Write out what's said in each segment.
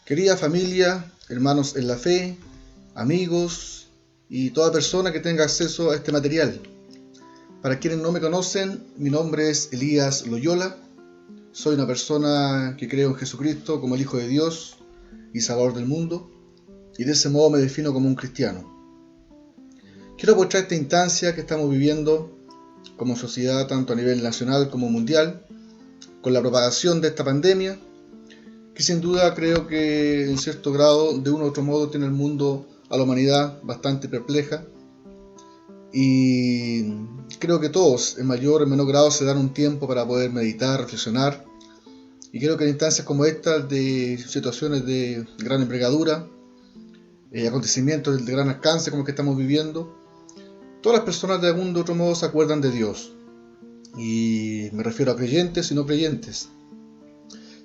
Querida familia, hermanos en la fe, amigos y toda persona que tenga acceso a este material. Para quienes no me conocen, mi nombre es Elías Loyola. Soy una persona que creo en Jesucristo como el Hijo de Dios y Salvador del mundo, y de ese modo me defino como un cristiano. Quiero aprovechar esta instancia que estamos viviendo como sociedad, tanto a nivel nacional como mundial, con la propagación de esta pandemia, que sin duda creo que en cierto grado, de uno u otro modo, tiene el mundo, a la humanidad, bastante perpleja. Y creo que todos, en mayor o en menor grado, se dan un tiempo para poder meditar, reflexionar. Y creo que en instancias como estas, de situaciones de gran envergadura, acontecimientos de gran alcance como el que estamos viviendo, todas las personas de algún u otro modo se acuerdan de Dios. Y me refiero a creyentes y no creyentes.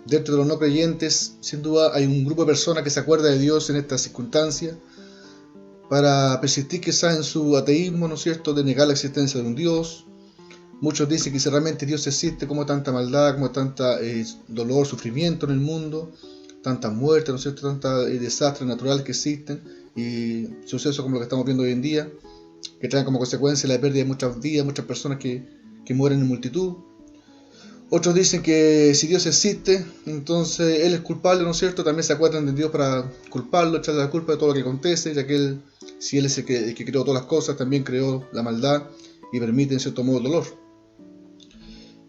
Dentro de los no creyentes, sin duda, hay un grupo de personas que se acuerda de Dios en estas circunstancias para persistir quizás en su ateísmo, ¿no es cierto?, de negar la existencia de un Dios. Muchos dicen que si realmente Dios existe, como tanta maldad, como tanta dolor, sufrimiento en el mundo, tanta muerte, ¿no es cierto?, tantos desastres naturales que existen y sucesos como lo que estamos viendo hoy en día, que traen como consecuencia la pérdida de muchas vidas, muchas personas que mueren en multitud. Otros dicen que si Dios existe, entonces Él es culpable, ¿no es cierto? También se acuerdan de Dios para culparlo, echarle la culpa de todo lo que acontece, ya que Él, si Él es el que creó todas las cosas, también creó la maldad y permite en cierto modo el dolor.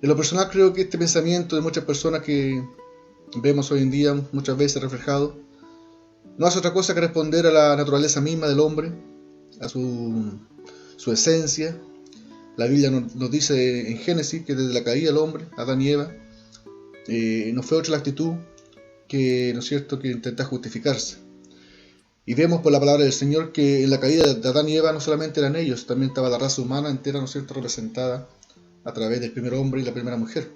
En lo personal creo que este pensamiento de muchas personas que vemos hoy en día muchas veces reflejado, no hace otra cosa que responder a la naturaleza misma del hombre, a su esencia. La Biblia nos dice en Génesis que desde la caída del hombre, Adán y Eva, no fue otra la actitud que, ¿no es cierto?, que intentar justificarse. Y vemos por la palabra del Señor que en la caída de Adán y Eva no solamente eran ellos, también estaba la raza humana entera, ¿no es cierto?, representada a través del primer hombre y la primera mujer.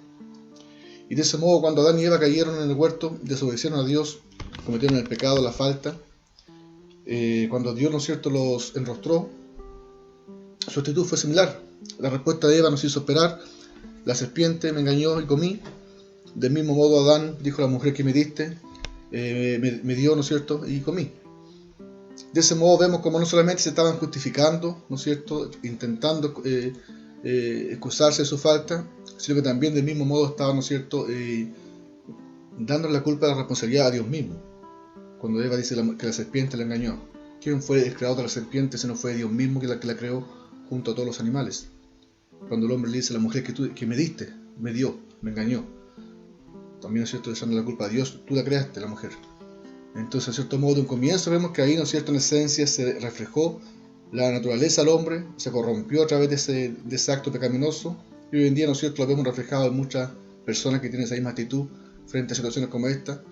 Y de ese modo, cuando Adán y Eva cayeron en el huerto, desobedecieron a Dios, cometieron el pecado, la falta, cuando Dios, ¿no es cierto?, los enrostró, su actitud fue similar. La respuesta de Eva nos hizo esperar: la serpiente me engañó y comí. Del mismo modo Adán dijo: la mujer que me diste me dio, ¿no es cierto?, y comí. De ese modo vemos como no solamente se estaban justificando, ¿no es cierto?, intentando excusarse de su falta, sino que también del mismo modo estaban, ¿no es cierto?, dándole la culpa de la responsabilidad a Dios mismo. Cuando Eva dice que la serpiente la engañó, ¿quién fue el creador de la serpiente si no fue Dios mismo que la creó junto a todos los animales? Cuando el hombre le dice: la mujer que me diste, me dio, me engañó, también, ¿no es cierto?, echando la culpa a Dios: tú la creaste, la mujer. Entonces, en cierto modo, de un comienzo vemos que ahí, ¿no es cierto?, en esencia se reflejó la naturaleza del hombre, se corrompió a través de ese acto pecaminoso, y hoy en día, ¿no es cierto?, lo vemos reflejado en muchas personas que tienen esa misma actitud frente a situaciones como esta,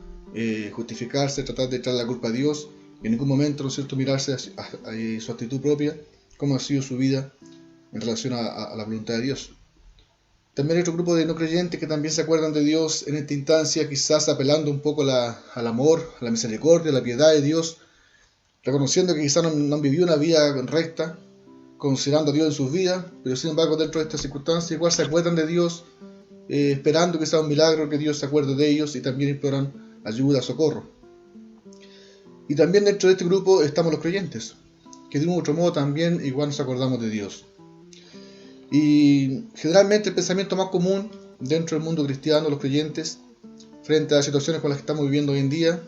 justificarse, tratar de echar la culpa a Dios, y en ningún momento, ¿no es cierto?, mirarse a su actitud propia, cómo ha sido su vida en relación a la voluntad de Dios. También hay otro grupo de no creyentes que también se acuerdan de Dios en esta instancia, quizás apelando un poco al amor, a la misericordia, a la piedad de Dios, reconociendo que quizás no han vivido una vida recta, considerando a Dios en sus vidas, pero sin embargo dentro de estas circunstancias igual se acuerdan de Dios, esperando que sea un milagro, que Dios se acuerde de ellos, y también imploran ayuda, socorro. Y también dentro de este grupo estamos los creyentes, que de un u otro modo también igual nos acordamos de Dios. Y generalmente el pensamiento más común dentro del mundo cristiano, los creyentes, frente a situaciones con las que estamos viviendo hoy en día,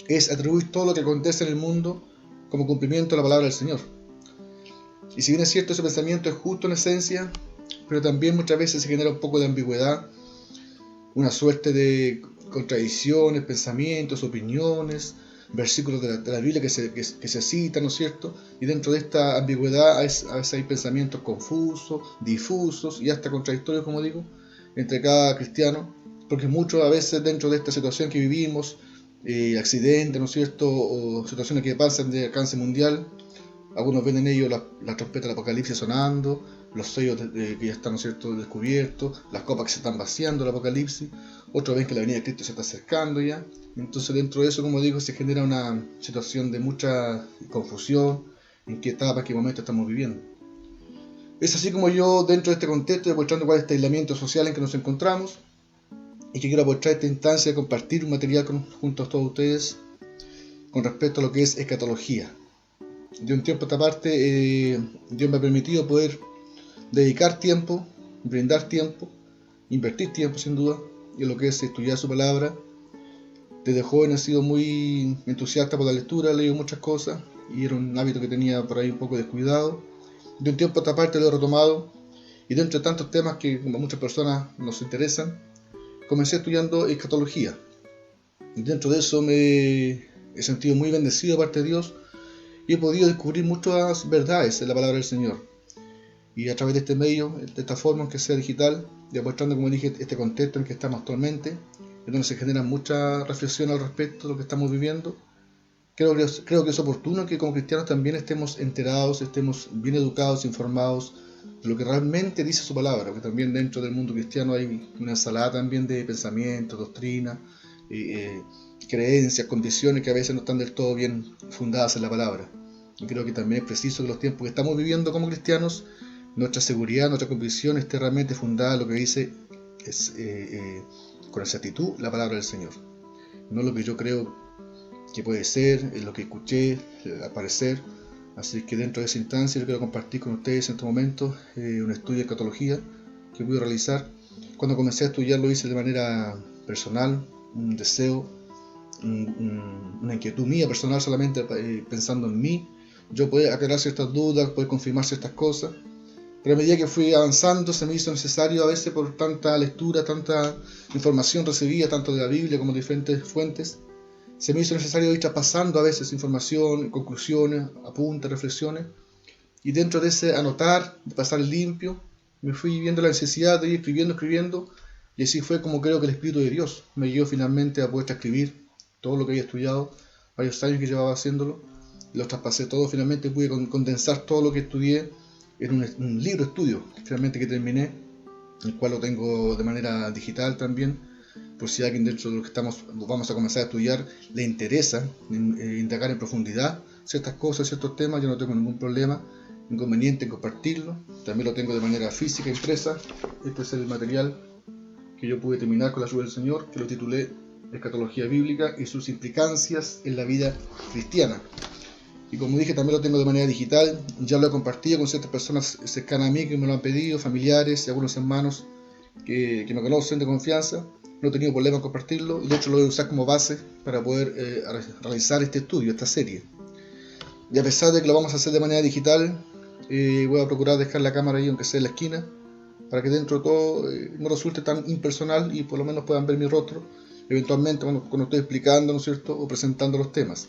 es atribuir todo lo que acontece en el mundo como cumplimiento de la palabra del Señor. Y si bien es cierto, ese pensamiento es justo en esencia, pero también muchas veces se genera un poco de ambigüedad, una suerte de contradicciones, pensamientos, opiniones, versículos de la Biblia que se citan, ¿no es cierto? Y dentro de esta ambigüedad a veces hay pensamientos confusos, difusos y hasta contradictorios, como digo, entre cada cristiano, porque muchos a veces dentro de esta situación que vivimos, accidentes, ¿no es cierto?, o situaciones que pasan de alcance mundial, algunos ven en ellos la trompeta del Apocalipsis sonando, los sellos que ya están, ¿no es cierto?, descubiertos, las copas que se están vaciando del Apocalipsis. Otros ven que la venida de Cristo se está acercando ya. Entonces dentro de eso, como digo, se genera una situación de mucha confusión, en qué etapa, en qué momento estamos viviendo. Es así como yo, dentro de este contexto, demostrando cuál es este aislamiento social en que nos encontramos, y que quiero aprovechar esta instancia de compartir un material junto a todos ustedes con respecto a lo que es escatología. De un tiempo a esta parte, Dios me ha permitido poder dedicar tiempo, brindar tiempo, invertir tiempo sin duda, en lo que es estudiar su palabra. Desde joven he sido muy entusiasta por la lectura, he leído muchas cosas y era un hábito que tenía por ahí un poco descuidado. De un tiempo a esta parte lo he retomado y dentro de tantos temas que a muchas personas nos interesan, comencé estudiando escatología. Y dentro de eso me he sentido muy bendecido de parte de Dios y he podido descubrir muchas verdades en la palabra del Señor. Y a través de este medio, de esta forma, aunque sea digital, y aprovechando, como dije, este contexto en el que estamos actualmente, en donde se genera mucha reflexión al respecto de lo que estamos viviendo, creo que es oportuno que como cristianos también estemos enterados, estemos bien educados, informados de lo que realmente dice su palabra, porque también dentro del mundo cristiano hay una ensalada también de pensamientos, doctrina, creencias, condiciones que a veces no están del todo bien fundadas en la palabra. Y creo que también es preciso que los tiempos que estamos viviendo como cristianos, nuestra seguridad, nuestra convicción esté realmente fundada en lo que dice con exactitud la palabra del Señor. No lo que yo creo que puede ser, lo que escuché, aparecer. Así que dentro de esa instancia yo quiero compartir con ustedes en este momento un estudio de escatología que pude realizar. Cuando comencé a estudiar lo hice de manera personal, un deseo, una inquietud mía personal solamente pensando en mí. Yo poder aclarar ciertas dudas, poder confirmar ciertas cosas. Pero a medida que fui avanzando se me hizo necesario a veces por tanta lectura, tanta información recibida, tanto de la Biblia como de diferentes fuentes, se me hizo necesario ir traspasando a veces información, conclusiones, apuntes, reflexiones, y dentro de ese anotar, de pasar limpio, me fui viendo la necesidad de ir escribiendo, y así fue como creo que el Espíritu de Dios me guió finalmente a poder escribir todo lo que había estudiado, varios años que llevaba haciéndolo, y lo traspasé todo, finalmente pude condensar todo lo que estudié en un libro estudio, finalmente que terminé, el cual lo tengo de manera digital también, por si a alguien dentro de los que vamos a comenzar a estudiar le interesa indagar en profundidad ciertas cosas, ciertos temas, yo no tengo ningún inconveniente en compartirlo. También lo tengo de manera física, impresa. Este es el material que yo pude terminar con la ayuda del Señor, que lo titulé Escatología Bíblica y sus implicancias en la vida cristiana. Y como dije, también lo tengo de manera digital, ya lo he compartido con ciertas personas cercanas a mí que me lo han pedido, familiares y algunos hermanos que me conocen de confianza. No he tenido problema en compartirlo y de hecho lo voy a usar como base para poder realizar este estudio, esta serie. Y a pesar de que lo vamos a hacer de manera digital, voy a procurar dejar la cámara ahí aunque sea en la esquina, para que dentro de todo no resulte tan impersonal y por lo menos puedan ver mi rostro eventualmente cuando estoy explicando, ¿no es cierto?, o presentando los temas.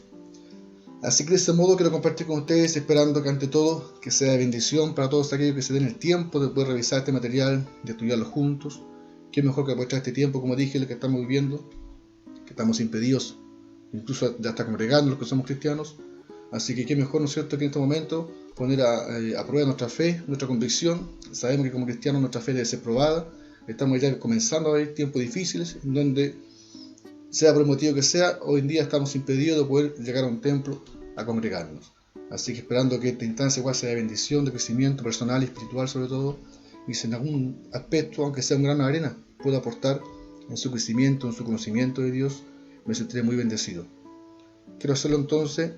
Así que de ese modo quiero compartir con ustedes, esperando que ante todo que sea de bendición para todos aquellos que se den el tiempo de poder revisar este material, de estudiarlo juntos. Qué mejor que aprovechar este tiempo, como dije, lo que estamos viviendo, que estamos impedidos, incluso de hasta congregarnos los que somos cristianos. Así que qué mejor, ¿no es cierto?, que en este momento poner a prueba nuestra fe, nuestra convicción. Sabemos que como cristianos nuestra fe debe ser probada. Estamos ya comenzando a ver tiempos difíciles, en donde, sea por el motivo que sea, hoy en día estamos impedidos de poder llegar a un templo a congregarnos. Así que esperando que esta instancia igual sea de bendición, de crecimiento personal y espiritual sobre todo, y si en algún aspecto, aunque sea un grano de arena, puedo aportar en su crecimiento, en su conocimiento de Dios, me sentiré muy bendecido. Quiero hacerlo entonces,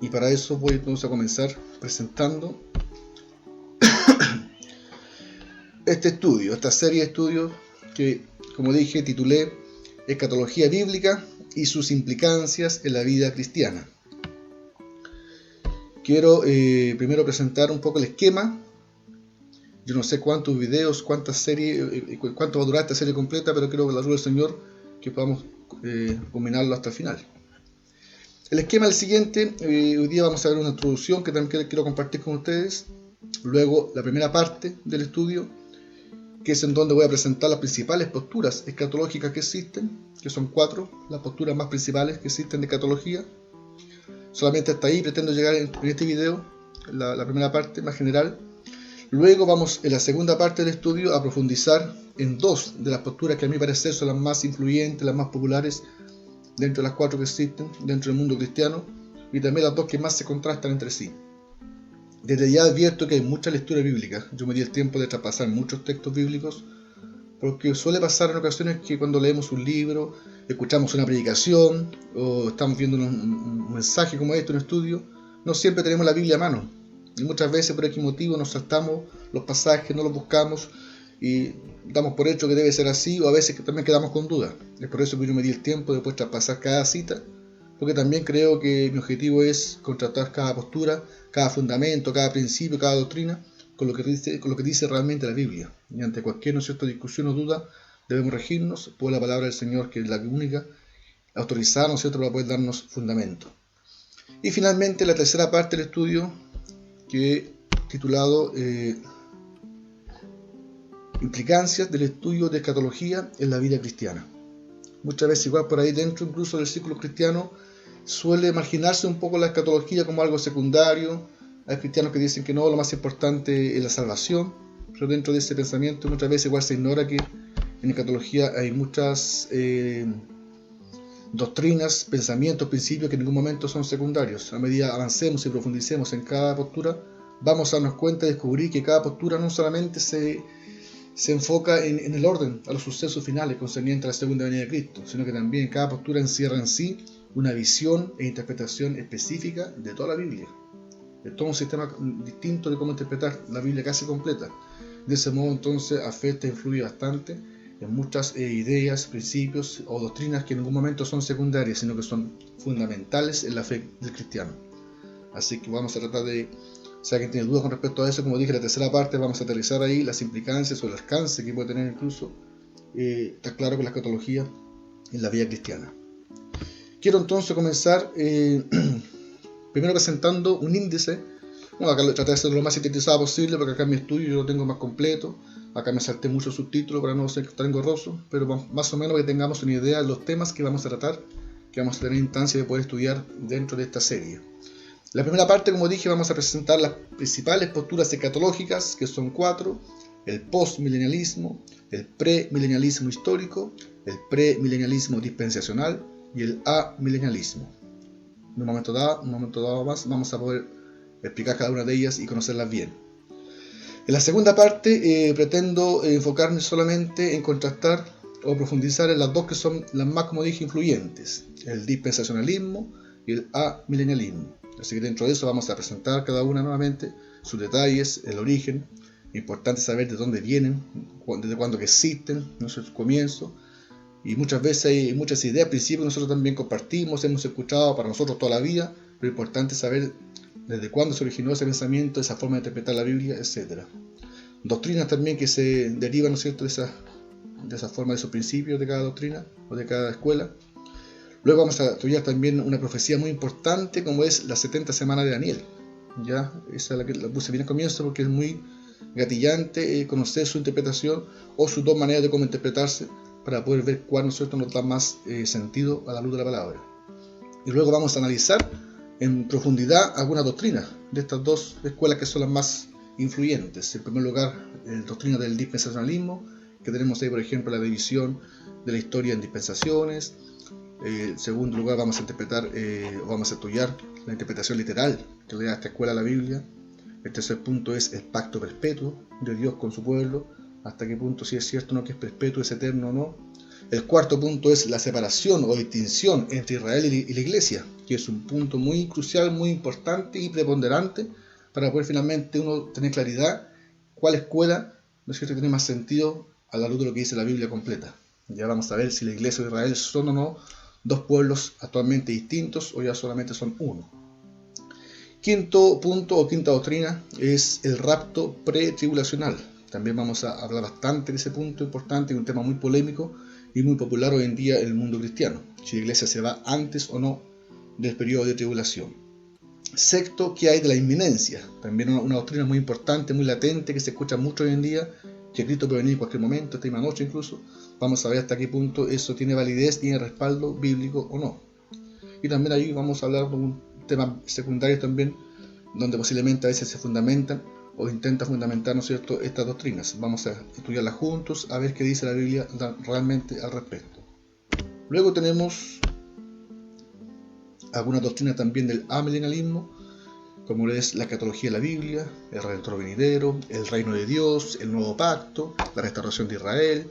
y para eso voy entonces a comenzar presentando este estudio, esta serie de estudios que, como dije, titulé Escatología Bíblica y sus implicancias en la vida cristiana. Quiero primero presentar un poco el esquema. Yo no sé cuántos videos, cuántas series, cuánto va a durar esta serie completa, pero creo que la ayuda del Señor que podamos combinarlo hasta el final. El esquema es el siguiente. Hoy día vamos a ver una introducción que también quiero compartir con ustedes. Luego la primera parte del estudio, que es en donde voy a presentar las principales posturas escatológicas que existen, que son 4, las posturas más principales que existen de escatología. Solamente hasta ahí pretendo llegar en este video, la primera parte más general. Luego vamos en la segunda parte del estudio a profundizar en 2 de las posturas que a mi parecer son las más influyentes, las más populares dentro de las 4 que existen dentro del mundo cristiano, y también las 2 que más se contrastan entre sí. Desde ya advierto que hay mucha lectura bíblica. Yo me di el tiempo de traspasar muchos textos bíblicos Porque suele pasar en ocasiones que cuando leemos un libro, escuchamos una predicación o estamos viendo un mensaje como este, un estudio, no siempre tenemos la Biblia a mano. Y muchas veces por X motivo nos saltamos los pasajes, no los buscamos y damos por hecho que debe ser así, o a veces también quedamos con dudas. Es por eso que yo me di el tiempo de traspasar cada cita, porque también creo que mi objetivo es contrastar cada postura, cada fundamento, cada principio, cada doctrina, con lo que dice realmente la Biblia. Y ante cualquier discusión o duda, debemos regirnos por la palabra del Señor, que es la única autorizada, para poder darnos fundamento. Y finalmente la tercera parte del estudio, que he titulado Implicancias del estudio de escatología en la vida cristiana. Muchas veces, igual por ahí dentro incluso del círculo cristiano, suele marginarse un poco la escatología como algo secundario. Hay cristianos que dicen que no, lo más importante es la salvación, pero dentro de ese pensamiento muchas veces igual se ignora que en escatología hay muchas doctrinas, pensamientos, principios que en ningún momento son secundarios. A medida avancemos y profundicemos en cada postura, vamos a darnos cuenta y descubrir que cada postura no solamente se enfoca en el orden, a los sucesos finales concernientes a la segunda venida de Cristo, sino que también cada postura encierra en sí una visión e interpretación específica de toda la Biblia. De todo un sistema distinto de cómo interpretar la Biblia casi completa. De ese modo entonces afecta e influye bastante en muchas ideas, principios o doctrinas que en ningún momento son secundarias, sino que son fundamentales en la fe del cristiano. Así que vamos a tratar de, si alguien tiene dudas con respecto a eso, como dije, la tercera parte vamos a aterrizar ahí las implicancias o el alcance que puede tener incluso, está claro, con la escatología en la vida cristiana. Quiero entonces comenzar primero presentando un índice. Bueno, acá traté de hacerlo lo más sintetizado posible, porque acá en mi estudio yo lo tengo más completo. Acá me salté muchos subtítulos para no ser tan engorroso, pero más o menos que tengamos una idea de los temas que vamos a tratar, que vamos a tener instancia de poder estudiar dentro de esta serie. La primera parte, como dije, vamos a presentar las principales posturas escatológicas, que son 4: el postmilenialismo, el premilenialismo histórico, el premilenialismo dispensacional y el amilenialismo. En un momento dado más, vamos a poder explicar cada una de ellas y conocerlas bien. En la segunda parte pretendo enfocarme solamente en contrastar o profundizar en las dos que son las más, como dije, influyentes: el dispensacionalismo y el amilenialismo. Así que dentro de eso vamos a presentar cada una nuevamente, sus detalles, el origen. Importante saber de dónde vienen, desde cuándo que existen, no su comienzo. Y muchas veces hay muchas ideas, principios que nosotros también compartimos, hemos escuchado para nosotros toda la vida, pero es importante saber desde cuándo se originó ese pensamiento, esa forma de interpretar la Biblia, etc. Doctrinas también que se derivan, ¿no es cierto?, de esa forma, de esos principios de cada doctrina o de cada escuela. Luego vamos a estudiar también una profecía muy importante, como es las 70 semanas de Daniel. Ya, esa es la que la puse bien al comienzo porque es muy gatillante conocer su interpretación o sus dos maneras de cómo interpretarse, para poder ver cuál, ¿no es cierto?, nos da más sentido a la luz de la palabra. Y luego vamos a analizar en profundidad algunas doctrinas de estas dos escuelas que son las más influyentes. En primer lugar, la doctrina del dispensacionalismo, que tenemos ahí, por ejemplo, la división de la historia en dispensaciones. En segundo lugar, vamos a interpretar vamos a estudiar la interpretación literal que le da a esta escuela a la Biblia. El tercer punto es el pacto perpetuo de Dios con su pueblo, hasta qué punto si es cierto no que es perpetuo, es eterno o no. El cuarto punto es la separación o distinción entre Israel y la Iglesia, que es un punto muy crucial, muy importante y preponderante para poder finalmente uno tener claridad cuál escuela, ¿no es cierto?, tiene más sentido a la luz de lo que dice la Biblia completa. Ya vamos a ver si la Iglesia de Israel son o no dos pueblos actualmente distintos o ya solamente son uno. Quinto punto o quinta doctrina es el rapto pretribulacional. También vamos a hablar bastante de ese punto importante, un tema muy polémico y muy popular hoy en día en el mundo cristiano, si la iglesia se va antes o no del periodo de tribulación. Sexto, ¿qué hay de la inminencia? También una doctrina muy importante, muy latente, que se escucha mucho hoy en día, que Cristo puede venir en cualquier momento, esta misma noche incluso. Vamos a ver hasta qué punto eso tiene validez, tiene respaldo bíblico o no. Y también ahí vamos a hablar de un tema secundario también, donde posiblemente a veces se fundamentan o intenta fundamentar, ¿no es cierto?, estas doctrinas. Vamos a estudiarlas juntos, a ver qué dice la Biblia realmente al respecto. Luego tenemos alguna doctrina también del amilenialismo, como lo es la escatología de la Biblia, el Redentor venidero, el reino de Dios, el nuevo pacto, la restauración de Israel,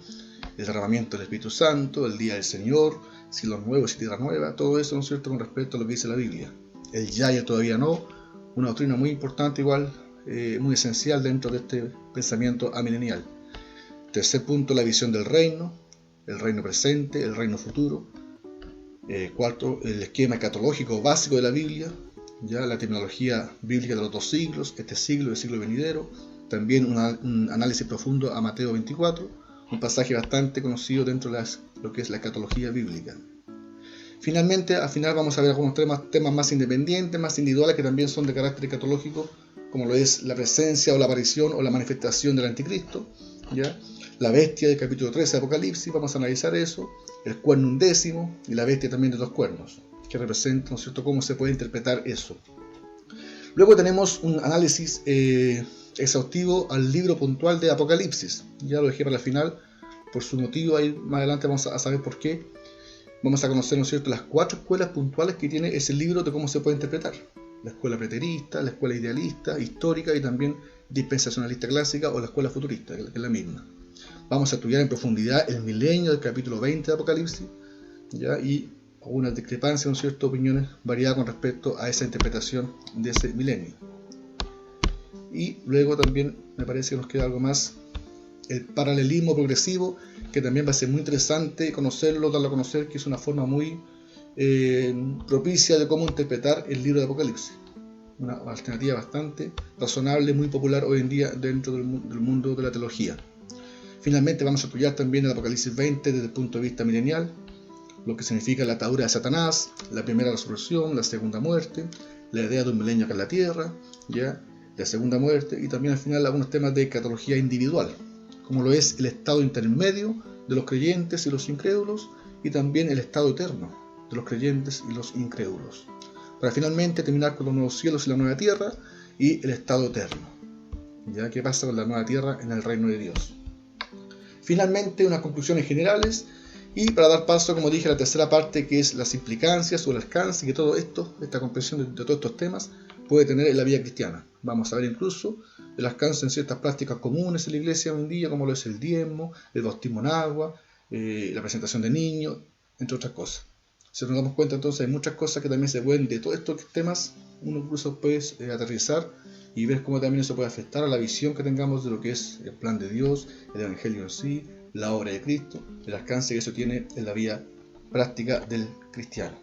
el derramamiento del Espíritu Santo, el día del Señor, cielos nuevos y tierra nueva, todo eso, ¿no es cierto?, con respecto a lo que dice la Biblia. El ya y el todavía no, una doctrina muy importante igual, muy esencial dentro de este pensamiento amilenial. Tercer punto, la visión del reino, el reino presente, el reino futuro. Cuarto, el esquema escatológico básico de la Biblia, ya la terminología bíblica de los 2 siglos, este siglo y el siglo venidero. También un análisis profundo a Mateo 24, un pasaje bastante conocido dentro de lo que es la escatología bíblica. Finalmente, al final vamos a ver algunos temas más independientes, más individuales, que también son de carácter escatológico, como lo es la presencia o la aparición o la manifestación del anticristo, ¿ya? La bestia del capítulo 13 de Apocalipsis, vamos a analizar eso, el cuerno 10 y la bestia también de 2 cuernos, que representan, ¿no es cierto?, cómo se puede interpretar eso. Luego tenemos un análisis exhaustivo al libro puntual de Apocalipsis, ya lo dejé para el final, por su motivo, ahí más adelante vamos a saber por qué. Vamos a conocer, ¿no es cierto?, las 4 escuelas puntuales que tiene ese libro de cómo se puede interpretar. La escuela preterista, la escuela idealista, histórica y también dispensacionalista clásica o la escuela futurista, que es la misma. Vamos a estudiar en profundidad el milenio del capítulo 20 de Apocalipsis, ¿ya? Y algunas discrepancias, ¿no es cierto?, opiniones variadas con respecto a esa interpretación de ese milenio. Y luego también me parece que nos queda algo más, el paralelismo progresivo, que también va a ser muy interesante conocerlo, darlo a conocer, que es una forma muy propicia de cómo interpretar el libro de Apocalipsis. Una alternativa bastante razonable, muy popular hoy en día dentro del mundo de la teología. Finalmente vamos a estudiar también el Apocalipsis 20 desde el punto de vista milenial, lo que significa la atadura de Satanás, la primera resurrección, la segunda muerte, la idea de un milenio acá en la tierra, ¿ya?, la segunda muerte, y también al final algunos temas de escatología individual, como lo es el estado intermedio de los creyentes y los incrédulos, y también el estado eterno de los creyentes y los incrédulos, para finalmente terminar con los nuevos cielos y la nueva tierra y el estado eterno, ya que pasa con la nueva tierra en el reino de Dios. Finalmente, unas conclusiones generales, y para dar paso, como dije, a la tercera parte, que es las implicancias o el alcance que todo esto, esta comprensión de todos estos temas, puede tener en la vida cristiana. Vamos a ver incluso el alcance en ciertas prácticas comunes en la iglesia hoy en día, como lo es el diezmo, el bautismo en agua, la presentación de niños, entre otras cosas. Si nos damos cuenta, entonces hay muchas cosas que también se pueden, de todos estos temas, uno incluso puede aterrizar y ver cómo también eso puede afectar a la visión que tengamos de lo que es el plan de Dios, el Evangelio en sí, la obra de Cristo, el alcance que eso tiene en la vida práctica del cristiano.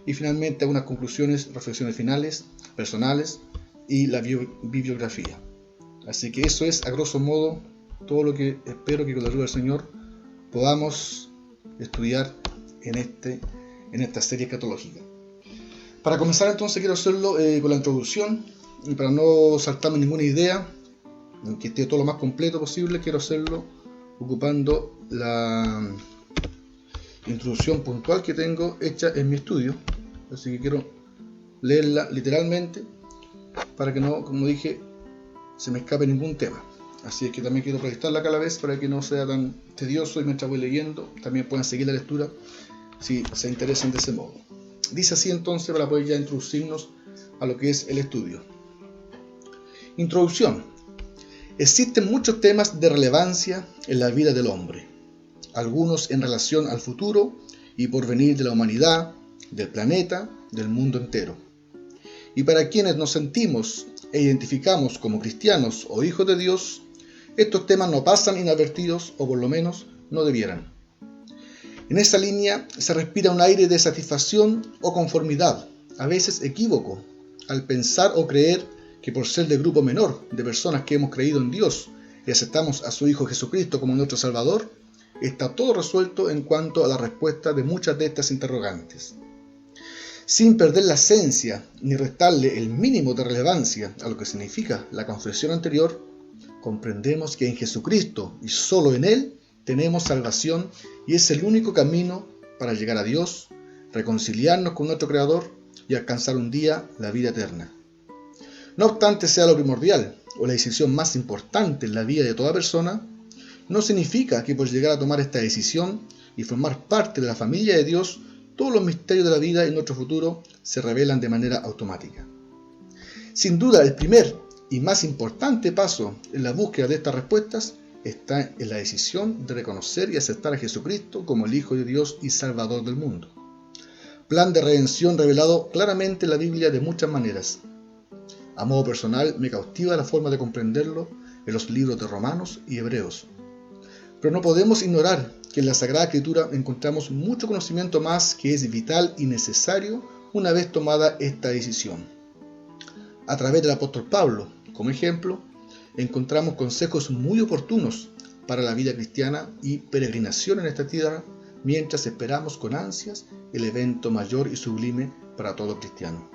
Y finalmente algunas conclusiones, reflexiones finales, personales y la bibliografía. Así que eso es, a grosso modo, todo lo que espero que con la ayuda del Señor podamos estudiar en esta serie escatológica. Para comenzar entonces quiero hacerlo con la introducción, y para no saltarme ninguna idea, que esté todo lo más completo posible, quiero hacerlo ocupando la introducción puntual que tengo hecha en mi estudio. Así que quiero leerla literalmente para que no, como dije, se me escape ningún tema. Así es que también quiero proyectarla acá a la vez para que no sea tan tedioso, y mientras voy leyendo también puedan seguir la lectura si se interesan de ese modo. Dice así entonces, para poder ya introducirnos a lo que es el estudio. Introducción. Existen muchos temas de relevancia en la vida del hombre, algunos en relación al futuro y porvenir de la humanidad, del planeta, del mundo entero. Y para quienes nos sentimos e identificamos como cristianos o hijos de Dios, estos temas no pasan inadvertidos, o por lo menos no debieran. En esa línea se respira un aire de satisfacción o conformidad, a veces equívoco, al pensar o creer que por ser del grupo menor de personas que hemos creído en Dios y aceptamos a su Hijo Jesucristo como nuestro Salvador, está todo resuelto en cuanto a la respuesta de muchas de estas interrogantes. Sin perder la esencia ni restarle el mínimo de relevancia a lo que significa la confesión anterior, comprendemos que en Jesucristo y solo en Él tenemos salvación, y es el único camino para llegar a Dios, reconciliarnos con nuestro Creador y alcanzar un día la vida eterna. No obstante sea lo primordial o la decisión más importante en la vida de toda persona, no significa que por llegar a tomar esta decisión y formar parte de la familia de Dios, todos los misterios de la vida y nuestro futuro se revelan de manera automática. Sin duda, el primer y más importante paso en la búsqueda de estas respuestas está en la decisión de reconocer y aceptar a Jesucristo como el Hijo de Dios y Salvador del mundo. Plan de redención revelado claramente en la Biblia de muchas maneras. A modo personal, me cautiva la forma de comprenderlo en los libros de Romanos y Hebreos. Pero no podemos ignorar que en la Sagrada Escritura encontramos mucho conocimiento más que es vital y necesario una vez tomada esta decisión. A través del apóstol Pablo, como ejemplo, encontramos consejos muy oportunos para la vida cristiana y peregrinación en esta tierra mientras esperamos con ansias el evento mayor y sublime para todo cristiano,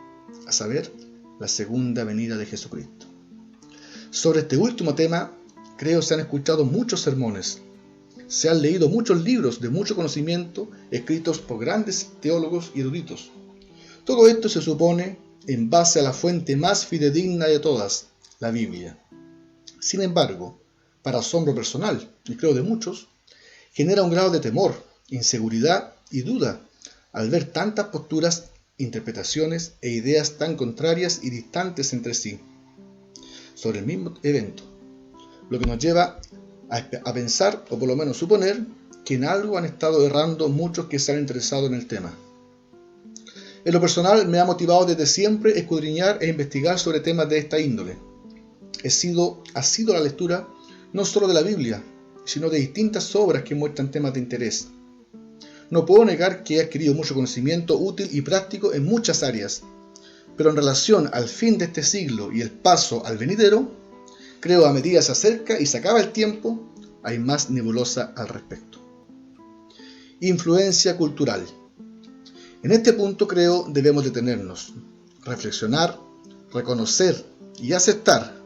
a saber, la segunda venida de Jesucristo. Sobre este último tema, creo se han escuchado muchos sermones, se han leído muchos libros de mucho conocimiento escritos por grandes teólogos y eruditos. Todo esto se supone en base a la fuente más fidedigna de todas, la Biblia. Sin embargo, para asombro personal, y creo de muchos, genera un grado de temor, inseguridad y duda al ver tantas posturas, interpretaciones e ideas tan contrarias y distantes entre sí sobre el mismo evento, lo que nos lleva a pensar, o por lo menos suponer, que en algo han estado errando muchos que se han interesado en el tema. En lo personal me ha motivado desde siempre escudriñar e investigar sobre temas de esta índole. Ha sido la lectura no solo de la Biblia, sino de distintas obras que muestran temas de interés. No puedo negar que he adquirido mucho conocimiento útil y práctico en muchas áreas, pero en relación al fin de este siglo y el paso al venidero, creo a medida se acerca y se acaba el tiempo, hay más nebulosa al respecto. Influencia cultural. En este punto creo debemos detenernos, reflexionar, reconocer y aceptar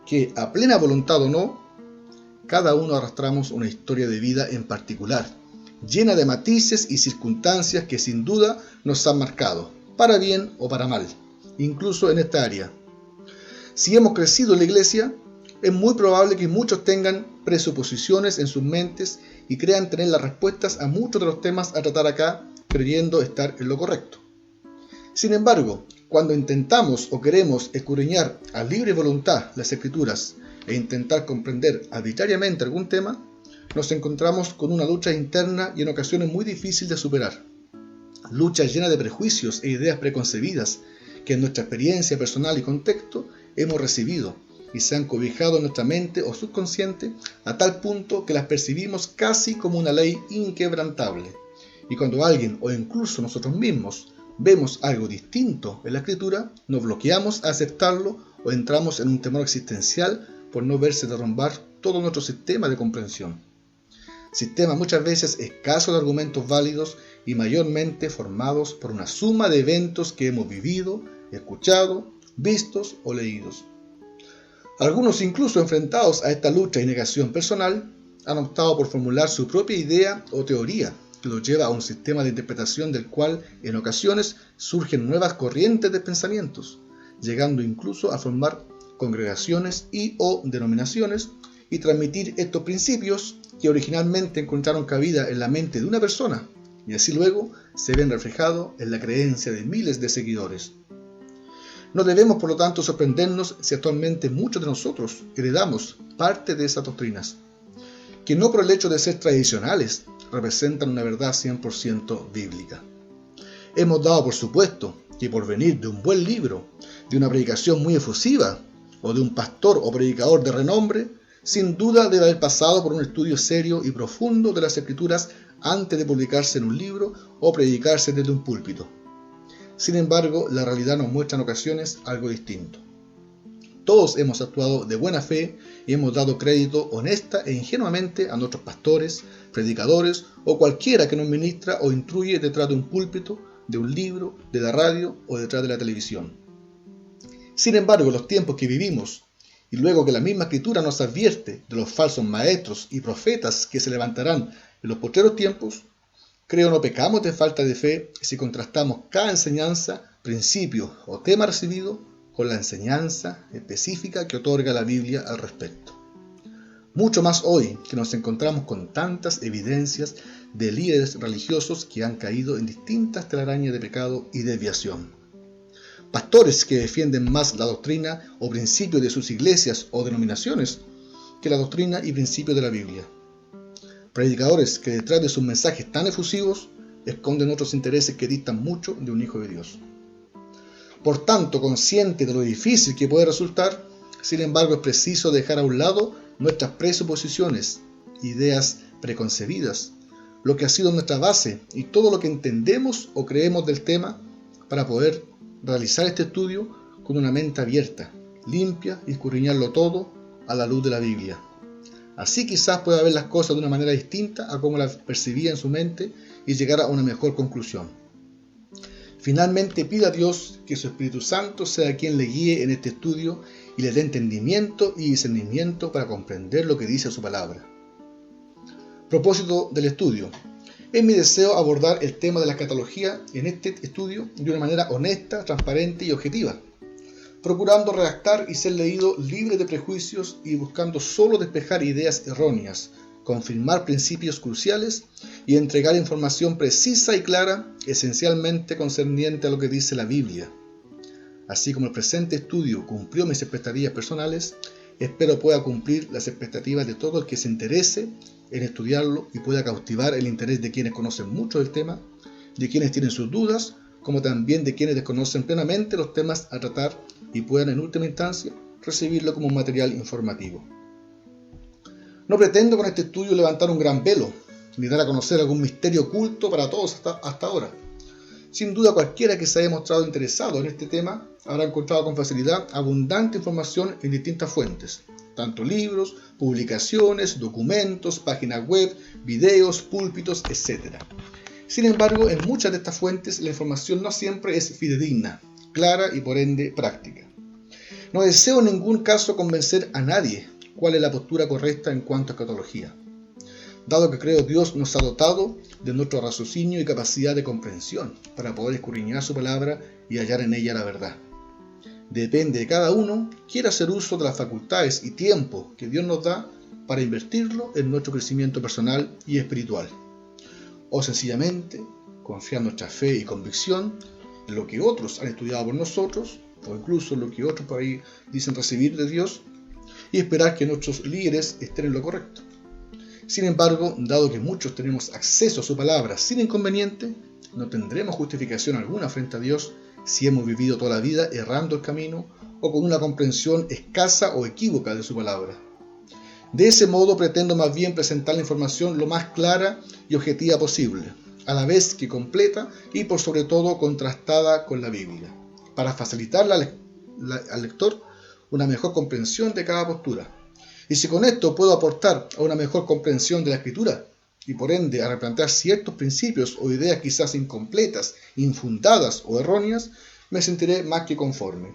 que, a plena voluntad o no, cada uno arrastramos una historia de vida en particular, llena de matices y circunstancias que sin duda nos han marcado, para bien o para mal, incluso en esta área. Si hemos crecido en la iglesia, es muy probable que muchos tengan presuposiciones en sus mentes y crean tener las respuestas a muchos de los temas a tratar acá, creyendo estar en lo correcto. Sin embargo, cuando intentamos o queremos escudriñar a libre voluntad las Escrituras e intentar comprender arbitrariamente algún tema, nos encontramos con una lucha interna y en ocasiones muy difícil de superar. Lucha llena de prejuicios e ideas preconcebidas que en nuestra experiencia personal y contexto hemos recibido y se han cobijado en nuestra mente o subconsciente a tal punto que las percibimos casi como una ley inquebrantable. Y cuando alguien o incluso nosotros mismos vemos algo distinto en la Escritura, nos bloqueamos a aceptarlo o entramos en un temor existencial por no verse derrumbar todo nuestro sistema de comprensión. Sistema muchas veces escaso de argumentos válidos y mayormente formados por una suma de eventos que hemos vivido, escuchado, vistos o leídos. Algunos, incluso enfrentados a esta lucha y negación personal, han optado por formular su propia idea o teoría que los lleva a un sistema de interpretación del cual en ocasiones surgen nuevas corrientes de pensamientos, llegando incluso a formar congregaciones y o denominaciones y transmitir estos principios que originalmente encontraron cabida en la mente de una persona y así luego se ven reflejados en la creencia de miles de seguidores. No debemos por lo tanto sorprendernos si actualmente muchos de nosotros heredamos parte de esas doctrinas, que no por el hecho de ser tradicionales representan una verdad 100% bíblica. Hemos dado por supuesto que por venir de un buen libro, de una predicación muy efusiva o de un pastor o predicador de renombre, sin duda debe haber pasado por un estudio serio y profundo de las Escrituras antes de publicarse en un libro o predicarse desde un púlpito. Sin embargo, la realidad nos muestra en ocasiones algo distinto. Todos hemos actuado de buena fe y hemos dado crédito honesta e ingenuamente a nuestros pastores, predicadores o cualquiera que nos ministra o instruye detrás de un púlpito, de un libro, de la radio o detrás de la televisión. Sin embargo, los tiempos que vivimos, y luego que la misma Escritura nos advierte de los falsos maestros y profetas que se levantarán en los postreros tiempos, creo no pecamos de falta de fe si contrastamos cada enseñanza, principio o tema recibido con la enseñanza específica que otorga la Biblia al respecto. Mucho más hoy que nos encontramos con tantas evidencias de líderes religiosos que han caído en distintas telarañas de pecado y desviación. pastores que defienden más la doctrina o principios de sus iglesias o denominaciones que la doctrina y principios de la Biblia. Predicadores que detrás de sus mensajes tan efusivos esconden otros intereses que distan mucho de un hijo de Dios. Por tanto, consciente de lo difícil que puede resultar, sin embargo es preciso dejar a un lado nuestras presuposiciones, ideas preconcebidas, lo que ha sido nuestra base y todo lo que entendemos o creemos del tema para poder realizar este estudio con una mente abierta, limpia y escudriñarlo todo a la luz de la Biblia. Así quizás pueda ver las cosas de una manera distinta a como las percibía en su mente y llegar a una mejor conclusión. Finalmente pida a Dios que su Espíritu Santo sea quien le guíe en este estudio y le dé entendimiento y discernimiento para comprender lo que dice su palabra. Propósito del estudio. Es mi deseo abordar el tema de la escatología en este estudio de una manera honesta, transparente y objetiva, procurando redactar y ser leído libre de prejuicios y buscando solo despejar ideas erróneas, confirmar principios cruciales y entregar información precisa y clara, esencialmente concerniente a lo que dice la Biblia. Así como el presente estudio cumplió mis expectativas personales, espero pueda cumplir las expectativas de todo el que se interese en estudiarlo y pueda cautivar el interés de quienes conocen mucho del tema, de quienes tienen sus dudas, como también de quienes desconocen plenamente los temas a tratar y puedan en última instancia recibirlo como un material informativo. No pretendo con este estudio levantar un gran velo, ni dar a conocer algún misterio oculto para todos hasta ahora. Sin duda cualquiera que se haya mostrado interesado en este tema habrá encontrado con facilidad abundante información en distintas fuentes, tanto libros, publicaciones, documentos, páginas web, videos, púlpitos, etc. Sin embargo, en muchas de estas fuentes la información no siempre es fidedigna, clara y por ende práctica. No deseo en ningún caso convencer a nadie cuál es la postura correcta en cuanto a escatología, dado que creo Dios nos ha dotado de nuestro raciocinio y capacidad de comprensión para poder escudriñar su palabra y hallar en ella la verdad. Depende de cada uno quiera hacer uso de las facultades y tiempo que Dios nos da para invertirlo en nuestro crecimiento personal y espiritual, o sencillamente confiar nuestra fe y convicción en lo que otros han estudiado por nosotros, o incluso en lo que otros por ahí dicen recibir de Dios, y esperar que nuestros líderes estén en lo correcto. Sin embargo, dado que muchos tenemos acceso a su palabra sin inconveniente, no tendremos justificación alguna frente a Dios si hemos vivido toda la vida errando el camino o con una comprensión escasa o equívoca de su palabra. De ese modo pretendo más bien presentar la información lo más clara y objetiva posible, a la vez que completa y por sobre todo contrastada con la Biblia, para facilitar al lector una mejor comprensión de cada postura. Y si con esto puedo aportar a una mejor comprensión de la Escritura y por ende a replantear ciertos principios o ideas quizás incompletas, infundadas o erróneas, me sentiré más que conforme.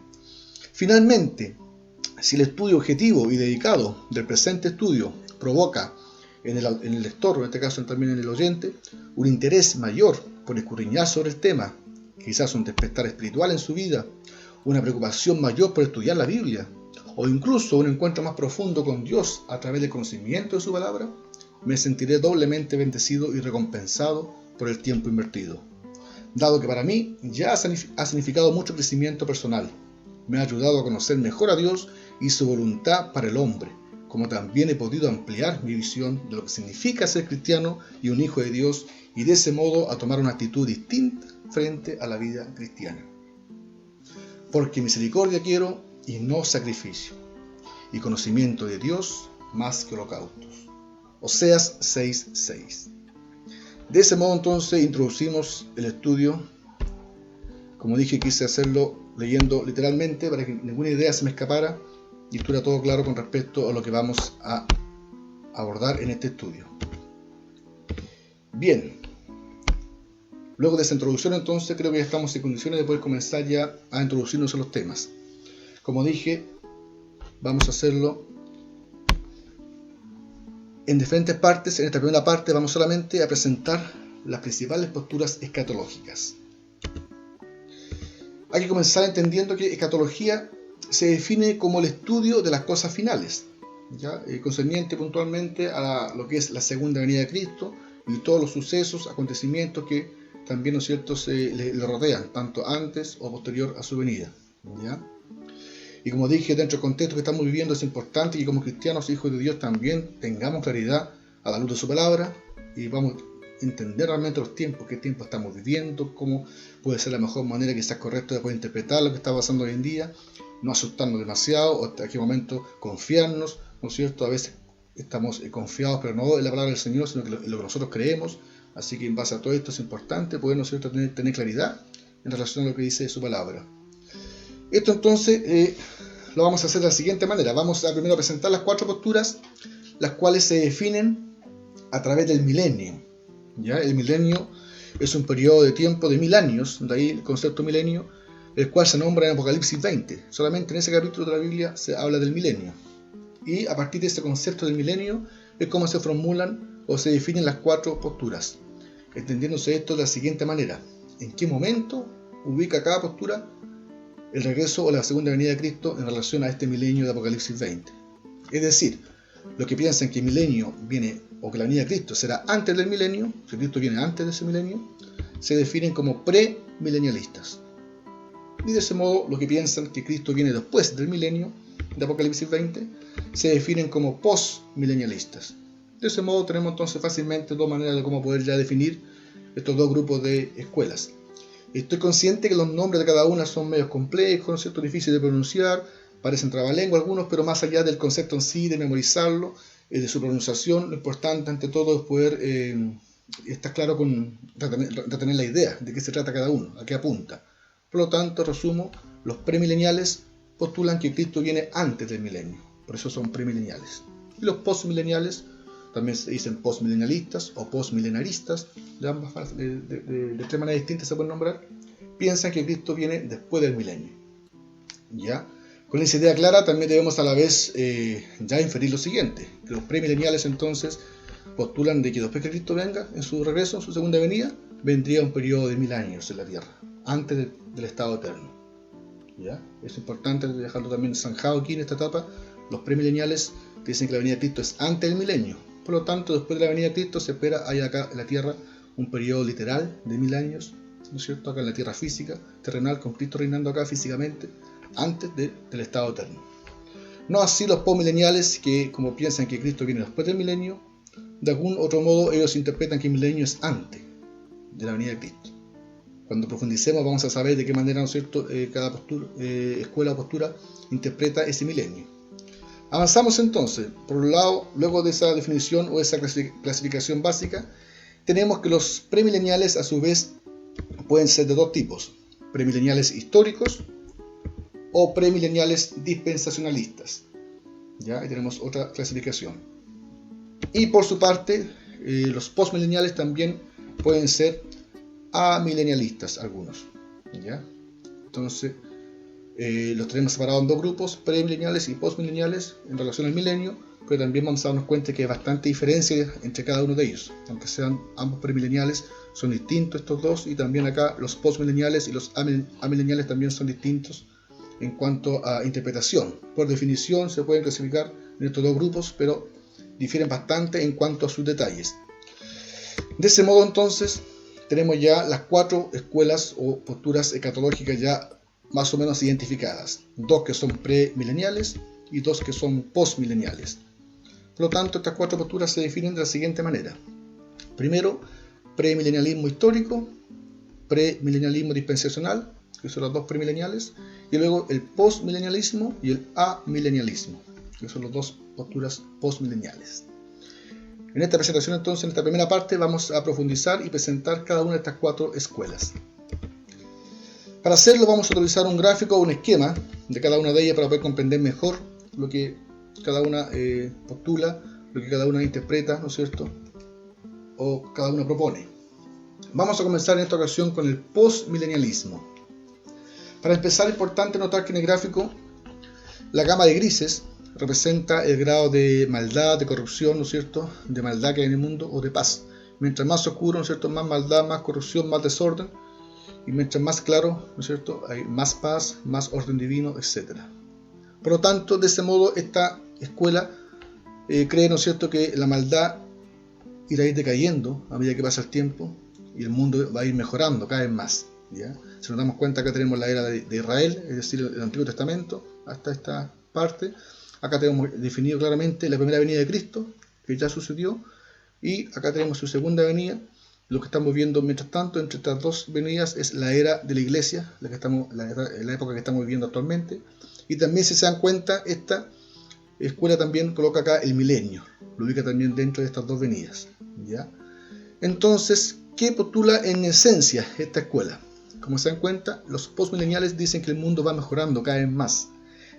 Finalmente, si el estudio objetivo y dedicado del presente estudio provoca en el lector, o en este caso también en el oyente, un interés mayor por escudriñar sobre el tema, quizás un despertar espiritual en su vida, una preocupación mayor por estudiar la Biblia, o incluso un encuentro más profundo con Dios a través del conocimiento de su palabra, me sentiré doblemente bendecido y recompensado por el tiempo invertido, dado que para mí ya ha significado mucho crecimiento personal, me ha ayudado a conocer mejor a Dios y su voluntad para el hombre, como también he podido ampliar mi visión de lo que significa ser cristiano y un hijo de Dios, y de ese modo a tomar una actitud distinta frente a la vida cristiana. Porque misericordia quiero y no sacrificio, y conocimiento de Dios más que holocaustos. Oseas 6:6. De ese modo entonces introducimos el estudio. Como dije, quise hacerlo leyendo literalmente para que ninguna idea se me escapara y estuviera todo claro con respecto a lo que vamos a abordar en este estudio. Bien, luego de esa introducción entonces creo que ya estamos en condiciones de poder comenzar ya a introducirnos en los temas. Como dije, vamos a hacerlo en diferentes partes. En esta primera parte vamos solamente a presentar las principales posturas escatológicas. Hay que comenzar entendiendo que escatología se define como el estudio de las cosas finales, ¿ya? Concerniente puntualmente a lo que es la segunda venida de Cristo y todos los sucesos, acontecimientos que también, ¿no es cierto?, le rodean, tanto antes o posterior a su venida, ¿ya? Y como dije, dentro del contexto que estamos viviendo es importante que como cristianos, hijos de Dios, también tengamos claridad a la luz de su palabra y vamos a entender realmente los tiempos, qué tiempo estamos viviendo, cómo puede ser la mejor manera quizás correcta de poder interpretar lo que está pasando hoy en día, no asustarnos demasiado o hasta qué momento confiarnos, ¿no es cierto? A veces estamos confiados, pero no en la palabra del Señor, sino que en lo que nosotros creemos. Así que en base a todo esto es importante poder, ¿no es cierto?, tener claridad en relación a lo que dice su palabra. Esto entonces lo vamos a hacer de la siguiente manera. Vamos a primero presentar las 4 posturas, las cuales se definen a través del milenio. ¿Ya? El milenio es un periodo de tiempo de 1000 años, de ahí el concepto milenio, el cual se nombra en Apocalipsis 20. Solamente en ese capítulo de la Biblia se habla del milenio. Y a partir de ese concepto del milenio es como se formulan o se definen las 4 posturas. Entendiéndose esto de la siguiente manera: ¿en qué momento ubica cada postura el regreso o la segunda venida de Cristo en relación a este milenio de Apocalipsis 20? Es decir, los que piensan que el milenio viene o que la venida de Cristo será antes del milenio, si Cristo viene antes de ese milenio, se definen como premilenialistas. Y de ese modo, los que piensan que Cristo viene después del milenio de Apocalipsis 20 se definen como postmilenialistas. De ese modo tenemos entonces fácilmente 2 maneras de cómo poder ya definir estos 2 grupos de escuelas. Estoy consciente que los nombres de cada una son medios complejos, ¿no es cierto?, difíciles de pronunciar, parecen trabalengua algunos, pero más allá del concepto en sí, de memorizarlo, de su pronunciación, lo importante ante todo es poder estar claro con retener la idea de qué se trata cada uno, a qué apunta. Por lo tanto, resumo, los premileniales postulan que Cristo viene antes del milenio, por eso son premileniales. Y los postmileniales también se dicen postmilenialistas o postmilenaristas, de 3 maneras distintas se pueden nombrar, piensan que Cristo viene después del milenio. ¿Ya? Con esa idea clara también debemos a la vez ya inferir lo siguiente, que los premileniales entonces postulan de que después que Cristo venga en su regreso, en su segunda venida, vendría un periodo de 1000 años en la tierra, antes del estado eterno. ¿Ya? Es importante dejarlo también zanjado aquí en esta etapa. Los premileniales dicen que la venida de Cristo es antes del milenio. Por lo tanto, después de la venida de Cristo se espera hay acá en la tierra un periodo literal de 1000 años, ¿no es cierto?, acá en la tierra física, terrenal, con Cristo reinando acá físicamente, antes del estado eterno. No así los postmileniales, que como piensan que Cristo viene después del milenio, de algún otro modo ellos interpretan que el milenio es antes de la venida de Cristo. Cuando profundicemos vamos a saber de qué manera, ¿no es cierto?, cada escuela o postura interpreta ese milenio. Avanzamos entonces. Por un lado, luego de esa definición o esa clasificación básica, tenemos que los premileniales a su vez pueden ser de 2 tipos: premileniales históricos o premileniales dispensacionalistas. ¿Ya? Ahí tenemos otra clasificación. Y por su parte, los postmileniales también pueden ser amilenialistas algunos. ¿Ya? Entonces, los tenemos separados en 2 grupos, premileniales y postmileniales en relación al milenio, pero también vamos a darnos cuenta que hay bastante diferencia entre cada uno de ellos. Aunque sean ambos premileniales, son distintos estos 2, y también acá los postmileniales y los amileniales también son distintos en cuanto a interpretación. Por definición se pueden clasificar en estos 2 grupos, pero difieren bastante en cuanto a sus detalles. De ese modo entonces tenemos ya las 4 escuelas o posturas escatológicas ya más o menos identificadas: 2 que son premileniales y 2 que son postmileniales. Por lo tanto, estas 4 posturas se definen de la siguiente manera: primero, premilenialismo histórico, premilenialismo dispensacional, que son los 2 premileniales, y luego el postmilenialismo y el amilenialismo, que son las 2 posturas postmileniales. En esta presentación entonces, en esta primera parte, vamos a profundizar y presentar cada una de estas 4 escuelas. Para hacerlo vamos a utilizar un gráfico o un esquema de cada una de ellas para poder comprender mejor lo que cada una postula, lo que cada una interpreta, ¿no es cierto?, o cada una propone. Vamos a comenzar en esta ocasión con el postmilenialismo. Para empezar, es importante notar que en el gráfico la gama de grises representa el grado de maldad, de corrupción, ¿no es cierto?, de maldad que hay en el mundo, o de paz. Mientras más oscuro, ¿no es cierto?, más maldad, más corrupción, más desorden. Y mientras más claro, ¿no es cierto?, hay más paz, más orden divino, etc. Por lo tanto, de ese modo, esta escuela cree, ¿no es cierto?, que la maldad irá a ir decayendo a medida que pasa el tiempo, y el mundo va a ir mejorando cada vez más, ¿ya? Si nos damos cuenta, acá tenemos la era de Israel, es decir, el Antiguo Testamento, hasta esta parte. Acá tenemos definido claramente la primera venida de Cristo, que ya sucedió, y acá tenemos su segunda venida. Lo que estamos viendo mientras tanto entre estas dos venidas es la era de la iglesia, la época que estamos viviendo actualmente. Y también, si se dan cuenta, esta escuela también coloca acá el milenio, lo ubica también dentro de estas dos venidas, ¿ya? Entonces, ¿qué postula en esencia esta escuela? Como se dan cuenta, los postmileniales dicen que el mundo va mejorando cada vez más,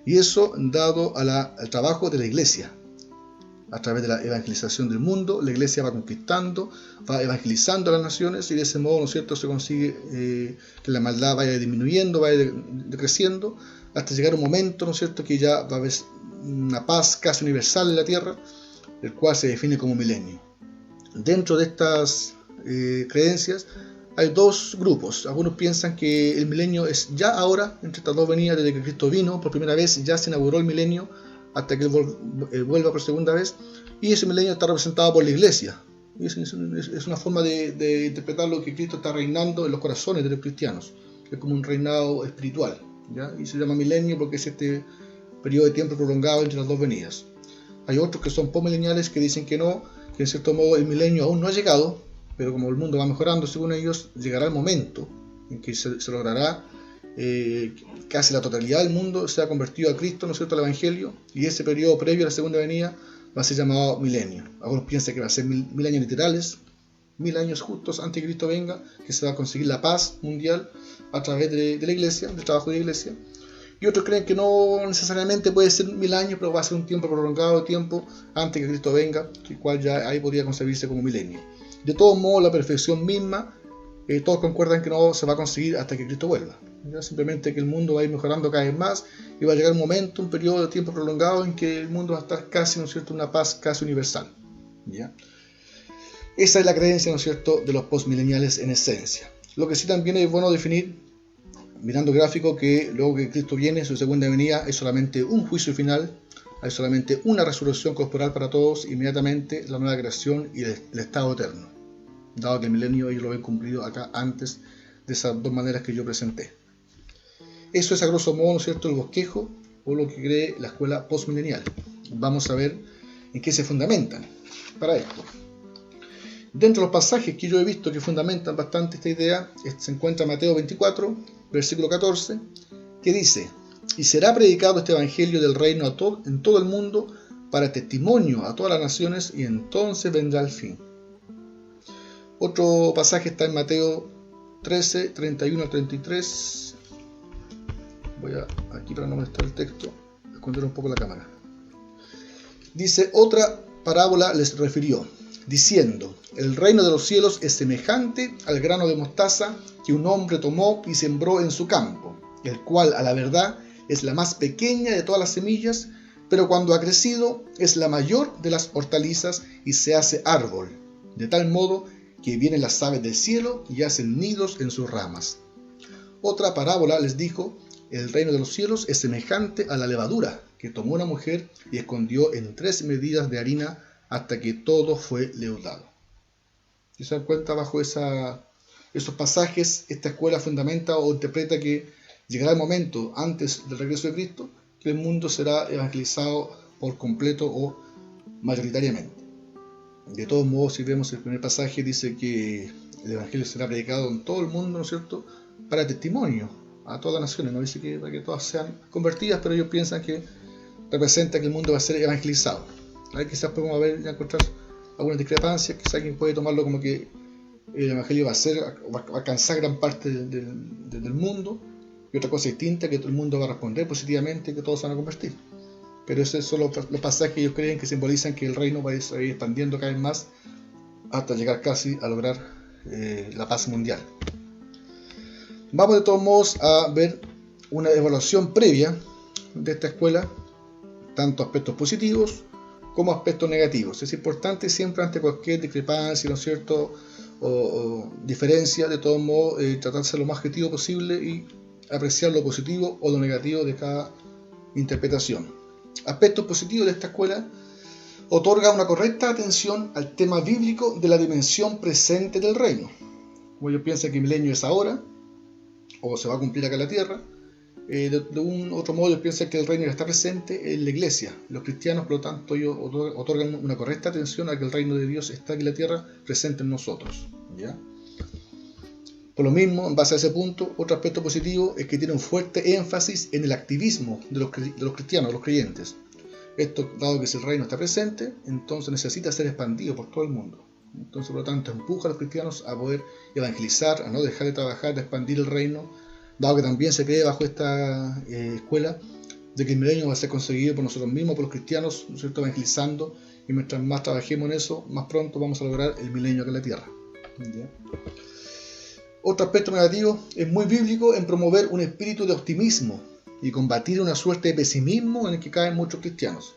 y eso dado al trabajo de la iglesia. A través de la evangelización del mundo, la iglesia va conquistando, va evangelizando a las naciones, y de ese modo, ¿no es cierto?, se consigue que la maldad vaya disminuyendo, vaya decreciendo, hasta llegar a un momento, ¿no es cierto?, que ya va a haber una paz casi universal en la tierra, el cual se define como milenio. Dentro de estas creencias hay dos grupos. Algunos piensan que el milenio es ya ahora, entre estas dos venidas, desde que Cristo vino por primera vez, ya se inauguró el milenio hasta que Él vuelva por segunda vez, y ese milenio está representado por la iglesia. Y es una forma de interpretar lo que Cristo está reinando en los corazones de los cristianos. Es como un reinado espiritual, ¿ya? Y se llama milenio porque es este periodo de tiempo prolongado entre las dos venidas. Hay otros que son postmileniales que dicen que no, que en cierto modo el milenio aún no ha llegado, pero como el mundo va mejorando, según ellos, llegará el momento en que se logrará casi la totalidad del mundo se ha convertido a Cristo, ¿no es cierto?, al Evangelio, y ese periodo previo a la segunda venida va a ser llamado milenio. Algunos piensan que va a ser mil años literales, 1000 años justos antes que Cristo venga, que se va a conseguir la paz mundial a través de la iglesia, del trabajo de la iglesia. Y otros creen que no necesariamente puede ser 1000 años, pero va a ser un tiempo prolongado de tiempo antes que Cristo venga, el cual ya ahí podría concebirse como milenio. De todos modos, la perfección misma, todos concuerdan que no se va a conseguir hasta que Cristo vuelva. ¿Ya? Simplemente que el mundo va a ir mejorando cada vez más y va a llegar un momento, un periodo de tiempo prolongado en que el mundo va a estar casi, ¿no es cierto?, una paz casi universal. ¿Ya? Esa es la creencia, ¿no es cierto?, de los postmileniales en esencia. Lo que sí también es bueno definir, mirando el gráfico, que luego que Cristo viene, su segunda venida, es solamente un juicio final, hay solamente una resurrección corporal para todos, inmediatamente la nueva creación y el estado eterno, dado que el milenio ellos lo ven cumplido acá antes de esas dos maneras que yo presenté. Eso es a grosso modo, ¿no es cierto?, el bosquejo o lo que cree la escuela postmilenial. Vamos a ver en qué se fundamentan para esto. Dentro de los pasajes que yo he visto que fundamentan bastante esta idea, se encuentra Mateo 24, versículo 14, que dice: y será predicado este evangelio del reino en todo el mundo para testimonio a todas las naciones, y entonces vendrá el fin. Otro pasaje está en Mateo 13, 31 al 33. Voy aquí para no molestar el texto, esconder un poco la cámara. Dice: otra parábola les refirió, diciendo: el reino de los cielos es semejante al grano de mostaza que un hombre tomó y sembró en su campo, el cual a la verdad es la más pequeña de todas las semillas, pero cuando ha crecido es la mayor de las hortalizas y se hace árbol, de tal modo que vienen las aves del cielo y hacen nidos en sus ramas. Otra parábola les dijo: el reino de los cielos es semejante a la levadura que tomó una mujer y escondió en 3 medidas de harina hasta que todo fue leudado. Si se dan cuenta, bajo esos pasajes, esta escuela fundamenta o interpreta que llegará el momento, antes del regreso de Cristo, que el mundo será evangelizado por completo o mayoritariamente. De todos modos, si vemos el primer pasaje, dice que el evangelio será predicado en todo el mundo, ¿no es cierto?, para testimonio a todas las naciones. No dice que para que todas sean convertidas, pero ellos piensan que representa que el mundo va a ser evangelizado. Ahí quizás podemos encontrar algunas discrepancias, quizás alguien puede tomarlo como que el evangelio va a alcanzar gran parte del mundo, y otra cosa distinta, que todo el mundo va a responder positivamente, que todos se van a convertir. Pero esos son los pasajes que ellos creen que simbolizan que el reino va a ir expandiendo cada vez más hasta llegar casi a lograr la paz mundial. Vamos de todos modos a ver una evaluación previa de esta escuela, tanto aspectos positivos como aspectos negativos. Es importante siempre, ante cualquier discrepancia, ¿no es cierto?, o diferencia, de todos modos, tratarse lo más objetivo posible y apreciar lo positivo o lo negativo de cada interpretación. Aspectos positivos de esta escuela: otorga una correcta atención al tema bíblico de la dimensión presente del reino. como ellos piensan que el milenio es ahora, o se va a cumplir acá en la tierra, de un otro modo ellos piensan que el reino ya está presente en la iglesia. Los cristianos, por lo tanto, ellos otorgan una correcta atención a que el reino de Dios está aquí en la tierra, presente en nosotros, ¿ya? Por lo mismo, en base a ese punto, otro aspecto positivo es que tiene un fuerte énfasis en el activismo de los cristianos, de los creyentes. Esto, dado que si el reino está presente, entonces necesita ser expandido por todo el mundo. Entonces, por lo tanto, empuja a los cristianos a poder evangelizar, a no dejar de trabajar, de expandir el reino, dado que también se cree bajo esta escuela de que el milenio va a ser conseguido por nosotros mismos, por los cristianos, ¿no es cierto?, evangelizando, y mientras más trabajemos en eso, más pronto vamos a lograr el milenio acá en la tierra. ¿Ya? Otro aspecto negativo es muy bíblico en promover un espíritu de optimismo y combatir una suerte de pesimismo en el que caen muchos cristianos.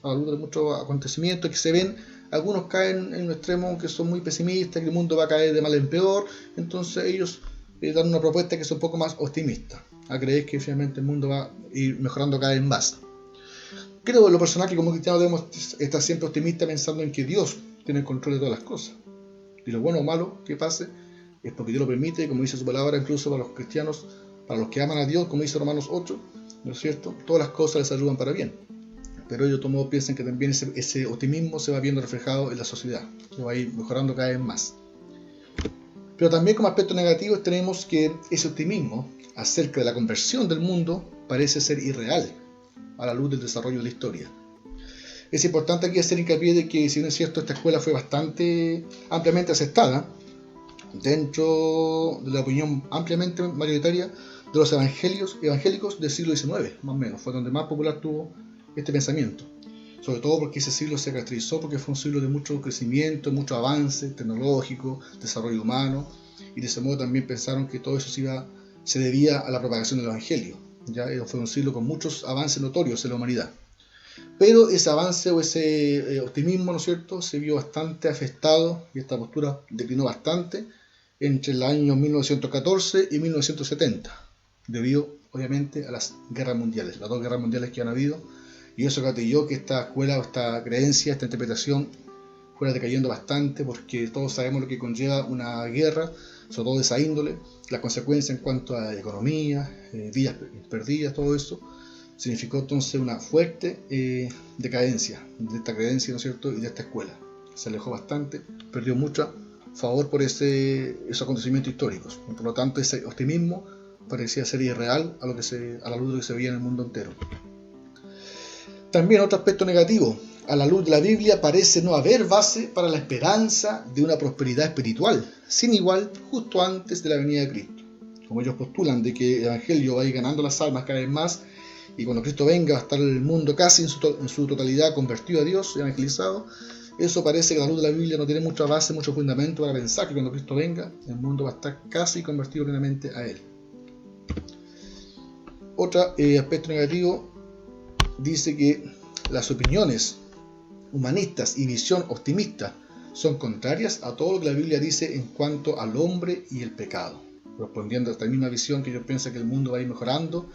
A la luz de muchos acontecimientos que se ven, algunos caen en un extremo que son muy pesimistas, que el mundo va a caer de mal en peor, entonces ellos dan una propuesta que es un poco más optimista, a creer que finalmente el mundo va a ir mejorando cada vez más. Creo en lo personal que como cristianos debemos estar siempre optimistas pensando en que Dios tiene el control de todas las cosas. Y lo bueno o malo que pase es porque Dios lo permite, como dice su palabra, incluso para los cristianos, para los que aman a Dios, como dice Romanos 8, ¿no es cierto? Todas las cosas les ayudan para bien. Pero ellos todos piensan que también ese optimismo se va viendo reflejado en la sociedad, que va a ir mejorando cada vez más. Pero también como aspecto negativo tenemos que ese optimismo acerca de la conversión del mundo parece ser irreal a la luz del desarrollo de la historia. Es importante aquí hacer hincapié de que, si no es cierto, esta escuela fue bastante ampliamente aceptada dentro de la opinión ampliamente mayoritaria de los evangélicos del siglo XIX, más o menos, fue donde más popular tuvo este pensamiento, sobre todo porque ese siglo se caracterizó porque fue un siglo de mucho crecimiento, mucho avance tecnológico, desarrollo humano, y de ese modo también pensaron que todo eso se debía a la propagación del evangelio. Ya fue un siglo con muchos avances notorios en la humanidad. Pero ese avance o ese optimismo, ¿no es cierto?, se vio bastante afectado, y esta postura declinó bastante entre el año 1914 y 1970, debido obviamente a las guerras mundiales, las dos guerras mundiales que han habido, y eso gatilló que esta escuela, esta creencia, esta interpretación fuera decayendo bastante, porque todos sabemos lo que conlleva una guerra, sobre todo de esa índole, las consecuencias en cuanto a economía, vidas perdidas, todo eso, significó entonces una fuerte decadencia de esta creencia, ¿no es cierto?, y de esta escuela. Se alejó bastante, perdió mucho favor por esos acontecimientos históricos. Por lo tanto, ese optimismo parecía ser irreal a la luz de lo que se veía en el mundo entero. También otro aspecto negativo, a la luz de la Biblia parece no haber base para la esperanza de una prosperidad espiritual sin igual justo antes de la venida de Cristo. Como ellos postulan de que el Evangelio va a ir ganando las almas cada vez más, y cuando Cristo venga va a estar el mundo casi en su totalidad convertido a Dios, evangelizado. Eso parece que a la luz de la Biblia no tiene mucha base, mucho fundamento para pensar que cuando Cristo venga el mundo va a estar casi convertido plenamente a Él. Otro aspecto negativo dice que las opiniones humanistas y visión optimista son contrarias a todo lo que la Biblia dice en cuanto al hombre y el pecado, respondiendo a esta misma visión que ellos piensan que el mundo va a ir mejorando,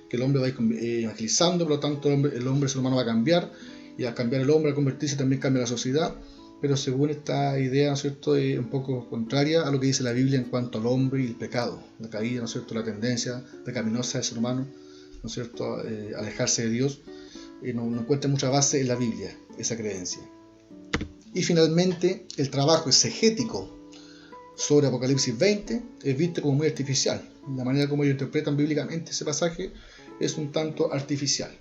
que el hombre va a ir evangelizando, por lo tanto el ser humano va a cambiar, y al cambiar el hombre, al convertirse, también cambia la sociedad. Pero según esta idea, ¿no es cierto?, es un poco contraria a lo que dice la Biblia en cuanto al hombre y el pecado, la caída, ¿no es cierto?, la tendencia pecaminosa del ser humano, ¿no es cierto?, alejarse de Dios. No encuentra mucha base en la Biblia esa creencia. Y finalmente, el trabajo exegético sobre Apocalipsis 20 es visto como muy artificial. La manera como ellos interpretan bíblicamente ese pasaje es un tanto artificial.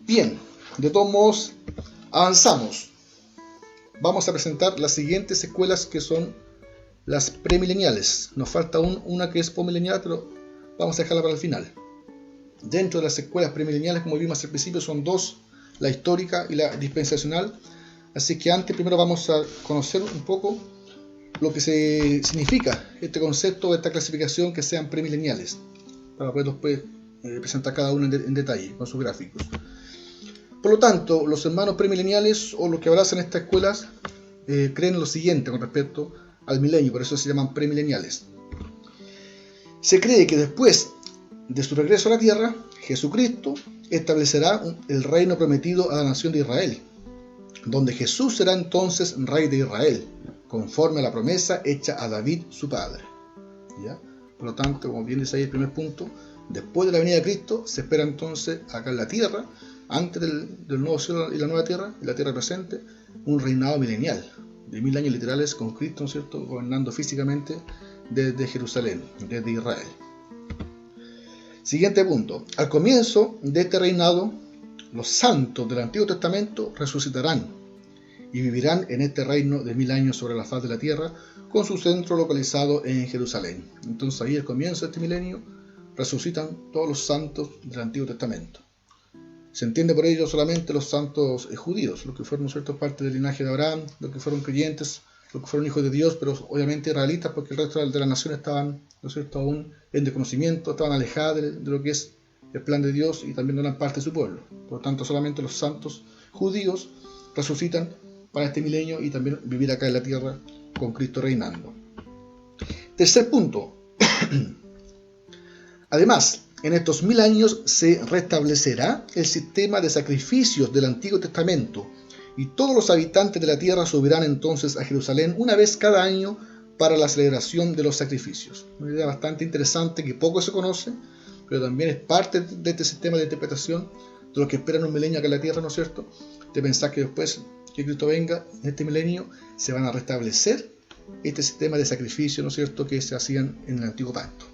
Bien, de todos modos, avanzamos. Vamos a presentar las siguientes escuelas, que son las premileniales. Nos falta una que es pomilenial, pero vamos a dejarla para el final. Dentro de las escuelas premileniales, como vimos al principio, son dos, la histórica y la dispensacional. Así que primero vamos a conocer un poco lo que significa este concepto, esta clasificación, que sean premileniales, para poder después presentar cada uno en detalle con sus gráficos. Por lo tanto, los hermanos premileniales, o los que abrazan estas escuelas, creen lo siguiente con respecto al milenio, por eso se llaman premileniales. Se cree que después de su regreso a la tierra, Jesucristo establecerá el reino prometido a la nación de Israel, donde Jesús será entonces rey de Israel, conforme a la promesa hecha a David su padre. ¿Ya? Por lo tanto, como bien dice ahí el primer punto, después de la venida de Cristo se espera entonces acá en la tierra, antes del nuevo cielo y la nueva tierra, y la tierra presente, un reinado milenial, de 1000 años literales con Cristo, ¿no es cierto?, gobernando físicamente desde Jerusalén, desde Israel. Siguiente punto. Al comienzo de este reinado, los santos del Antiguo Testamento resucitarán y vivirán en este reino de 1000 años sobre la faz de la tierra, con su centro localizado en Jerusalén. Entonces ahí al comienzo de este milenio resucitan todos los santos del Antiguo Testamento. Se entiende por ello solamente los santos judíos, los que fueron, ¿no es cierto?, parte del linaje de Abraham, los que fueron creyentes, los que fueron hijos de Dios, pero obviamente israelitas, porque el resto de las naciones estaban, ¿no es cierto?, aún en desconocimiento, estaban alejadas de lo que es el plan de Dios y también no eran parte de su pueblo. Por lo tanto, solamente los santos judíos resucitan para este milenio y también vivir acá en la tierra con Cristo reinando. Tercer punto. Además, en estos 1000 años se restablecerá el sistema de sacrificios del Antiguo Testamento y todos los habitantes de la tierra subirán entonces a Jerusalén una vez cada año para la celebración de los sacrificios. Una idea bastante interesante que poco se conoce, pero también es parte de este sistema de interpretación de lo que esperan un milenio acá en la tierra, ¿no es cierto?, de pensar que después que Cristo venga en este milenio se van a restablecer este sistema de sacrificio, ¿no es cierto?, que se hacían en el Antiguo Pacto.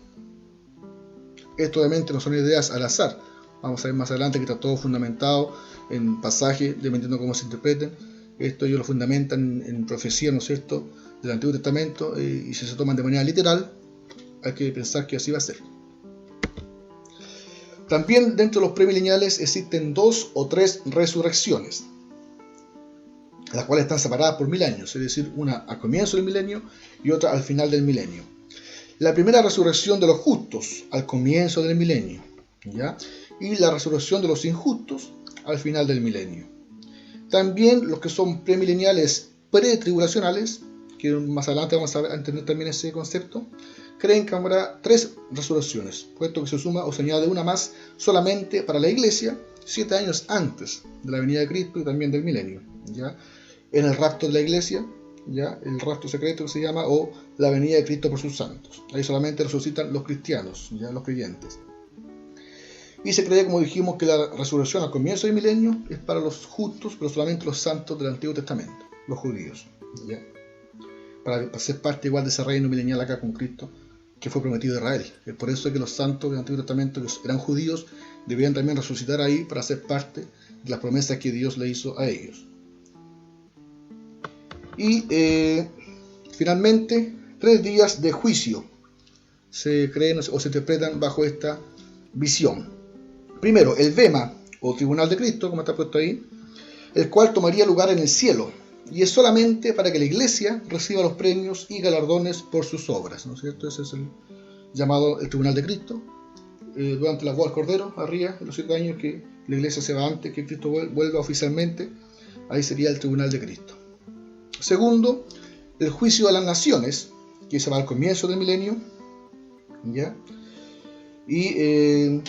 Esto obviamente no son ideas al azar. Vamos a ver más adelante que está todo fundamentado en pasajes, dependiendo de cómo se interpreten. Esto ellos lo fundamentan en profecía, ¿no es cierto?, del Antiguo Testamento, y si se toman de manera literal, hay que pensar que así va a ser. También dentro de los premileniales existen 2 o 3 resurrecciones, las cuales están separadas por 1000 años, es decir, una al comienzo del milenio y otra al final del milenio. La primera resurrección de los justos al comienzo del milenio, ¿ya?, y la resurrección de los injustos al final del milenio. También los que son premileniales pretribulacionales, que más adelante vamos a entender también ese concepto, creen que habrá 3 resurrecciones, puesto que se suma o se añade una más solamente para la iglesia 7 años antes de la venida de Cristo y también del milenio, ¿ya?, en el rapto de la iglesia, ¿ya?, el rapto secreto que se llama, o la venida de Cristo por sus santos. Ahí solamente resucitan los cristianos, ya los creyentes. Y se cree, como dijimos, que la resurrección al comienzo del milenio es para los justos, pero solamente los santos del Antiguo Testamento, los judíos, ¿ya?, para ser parte igual de ese reino milenial acá con Cristo que fue prometido a Israel. Es por eso que los santos del Antiguo Testamento, que eran judíos, debían también resucitar ahí para ser parte de las promesas que Dios le hizo a ellos. Y finalmente, 3 días de juicio se creen o se interpretan bajo esta visión. Primero, el Bema, o Tribunal de Cristo, como está puesto ahí, el cual tomaría lugar en el cielo, y es solamente para que la iglesia reciba los premios y galardones por sus obras, ¿no es cierto? Ese es el llamado el Tribunal de Cristo. Durante la boda del Cordero, arriba, en los 7 años que la iglesia se va antes que Cristo vuelva oficialmente, ahí sería el Tribunal de Cristo. Segundo, el juicio a las naciones, que se va al comienzo del milenio, ¿ya?, y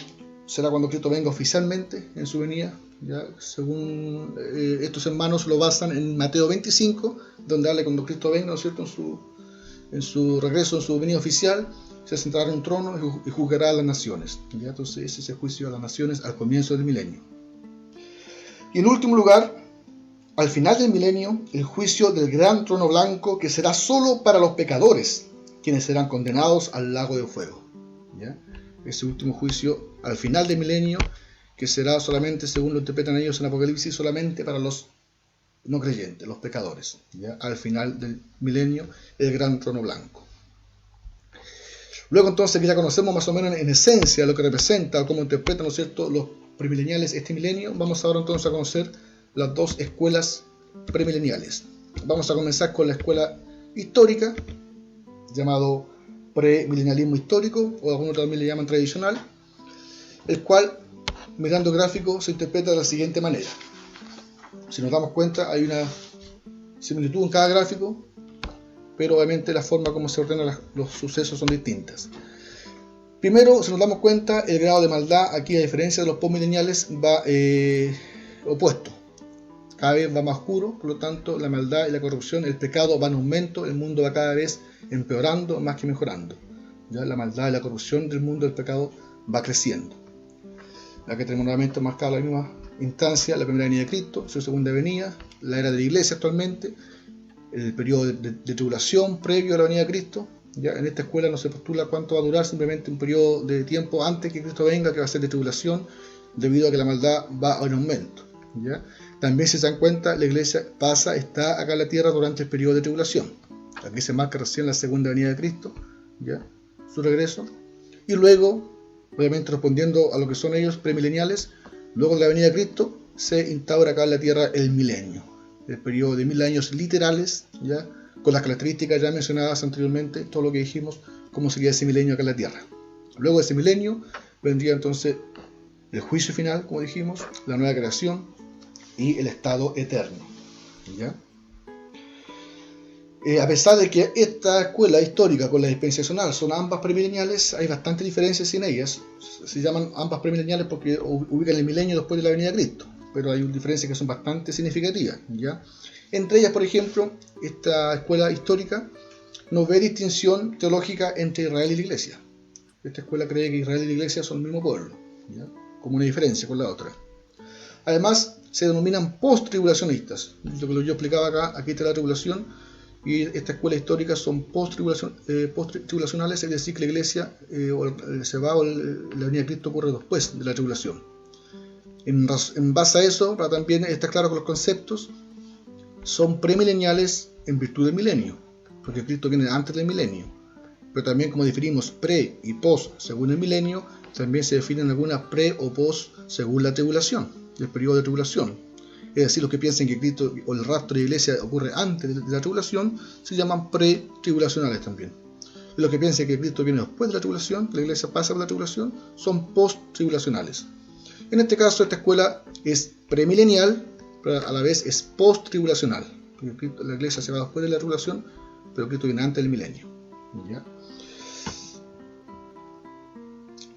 será cuando Cristo venga oficialmente en su venida, ¿ya?, según estos hermanos lo basan en Mateo 25, donde habla cuando Cristo venga, ¿no es cierto?, en su regreso, en su venida oficial, se sentará en un trono y juzgará a las naciones, ¿ya? Entonces ese es el juicio a las naciones al comienzo del milenio. Y en último lugar, al final del milenio, el juicio del gran trono blanco, que será solo para los pecadores, quienes serán condenados al lago de fuego, ¿ya? Ese último juicio al final del milenio, que será solamente, según lo interpretan ellos en Apocalipsis, solamente para los no creyentes, los pecadores, ¿ya?, al final del milenio, el gran trono blanco. Luego entonces, que ya conocemos más o menos en esencia lo que representa o cómo interpretan, ¿no es cierto?, los premileniales este milenio, vamos ahora entonces a conocer las 2 escuelas premileniales. Vamos a comenzar con la escuela histórica, llamado premilenialismo histórico, o algunos también le llaman tradicional, el cual, mirando gráfico, se interpreta de la siguiente manera. Si nos damos cuenta, hay una similitud en cada gráfico, pero obviamente la forma como se ordenan los sucesos son distintas. Primero, si nos damos cuenta, el grado de maldad aquí, a diferencia de los postmileniales, va opuesto. cada vez va más oscuro, por lo tanto la maldad y la corrupción, el pecado va en aumento, el mundo va cada vez empeorando más que mejorando. ¿Ya? La maldad y la corrupción del mundo del pecado va creciendo. Aquí tenemos nuevamente marcada la misma instancia, la primera venida de Cristo, su segunda venida, la era de la iglesia actualmente, el periodo de tribulación previo a la venida de Cristo. Ya en esta escuela no se postula cuánto va a durar, simplemente un periodo de tiempo antes que Cristo venga, que va a ser de tribulación, debido a que la maldad va en aumento. ¿Ya? También, si se dan cuenta, la iglesia está acá en la tierra durante el periodo de tribulación. Aquí se marca recién la segunda venida de Cristo, ¿ya? Su regreso. Y luego, obviamente respondiendo a lo que son ellos premileniales, luego de la venida de Cristo se instaura acá en la tierra el milenio, el periodo de 1000 años literales, ¿ya? Con las características ya mencionadas anteriormente, todo lo que dijimos, cómo sería ese milenio acá en la tierra. Luego de ese milenio vendría entonces el juicio final, como dijimos, la nueva creación y el estado eterno. ¿Ya? A pesar de que esta escuela histórica con la dispensacional son ambas premileniales, hay bastantes diferencias en ellas. Se llaman ambas premileniales porque ubican el milenio después de la venida de Cristo, pero hay diferencias que son bastante significativas. ¿Ya? Entre ellas, por ejemplo, esta escuela histórica no ve distinción teológica entre Israel y la Iglesia. Esta escuela cree que Israel y la Iglesia son el mismo pueblo, ¿ya? Como una diferencia con la otra. Además, se denominan post-tribulacionistas. Lo que yo explicaba acá, aquí está la tribulación, y esta escuela histórica son post-tribulacionales, es decir, que la Iglesia se va o la venida de Cristo ocurre después de la tribulación. En base a eso, para también estar claro con los conceptos, son premileniales en virtud del milenio, porque Cristo viene antes del milenio. Pero también, como definimos pre y post según el milenio, también se definen algunas pre o post según la tribulación, el periodo de tribulación. Es decir, los que piensan que Cristo o el rapto de la iglesia ocurre antes de la tribulación se llaman pre-tribulacionales también. Y los que piensan que Cristo viene después de la tribulación, que la iglesia pasa por la tribulación, son post-tribulacionales. En este caso, esta escuela es premilenial, pero a la vez es post-tribulacional. La iglesia se va después de la tribulación, pero Cristo viene antes del milenio. ¿Ya?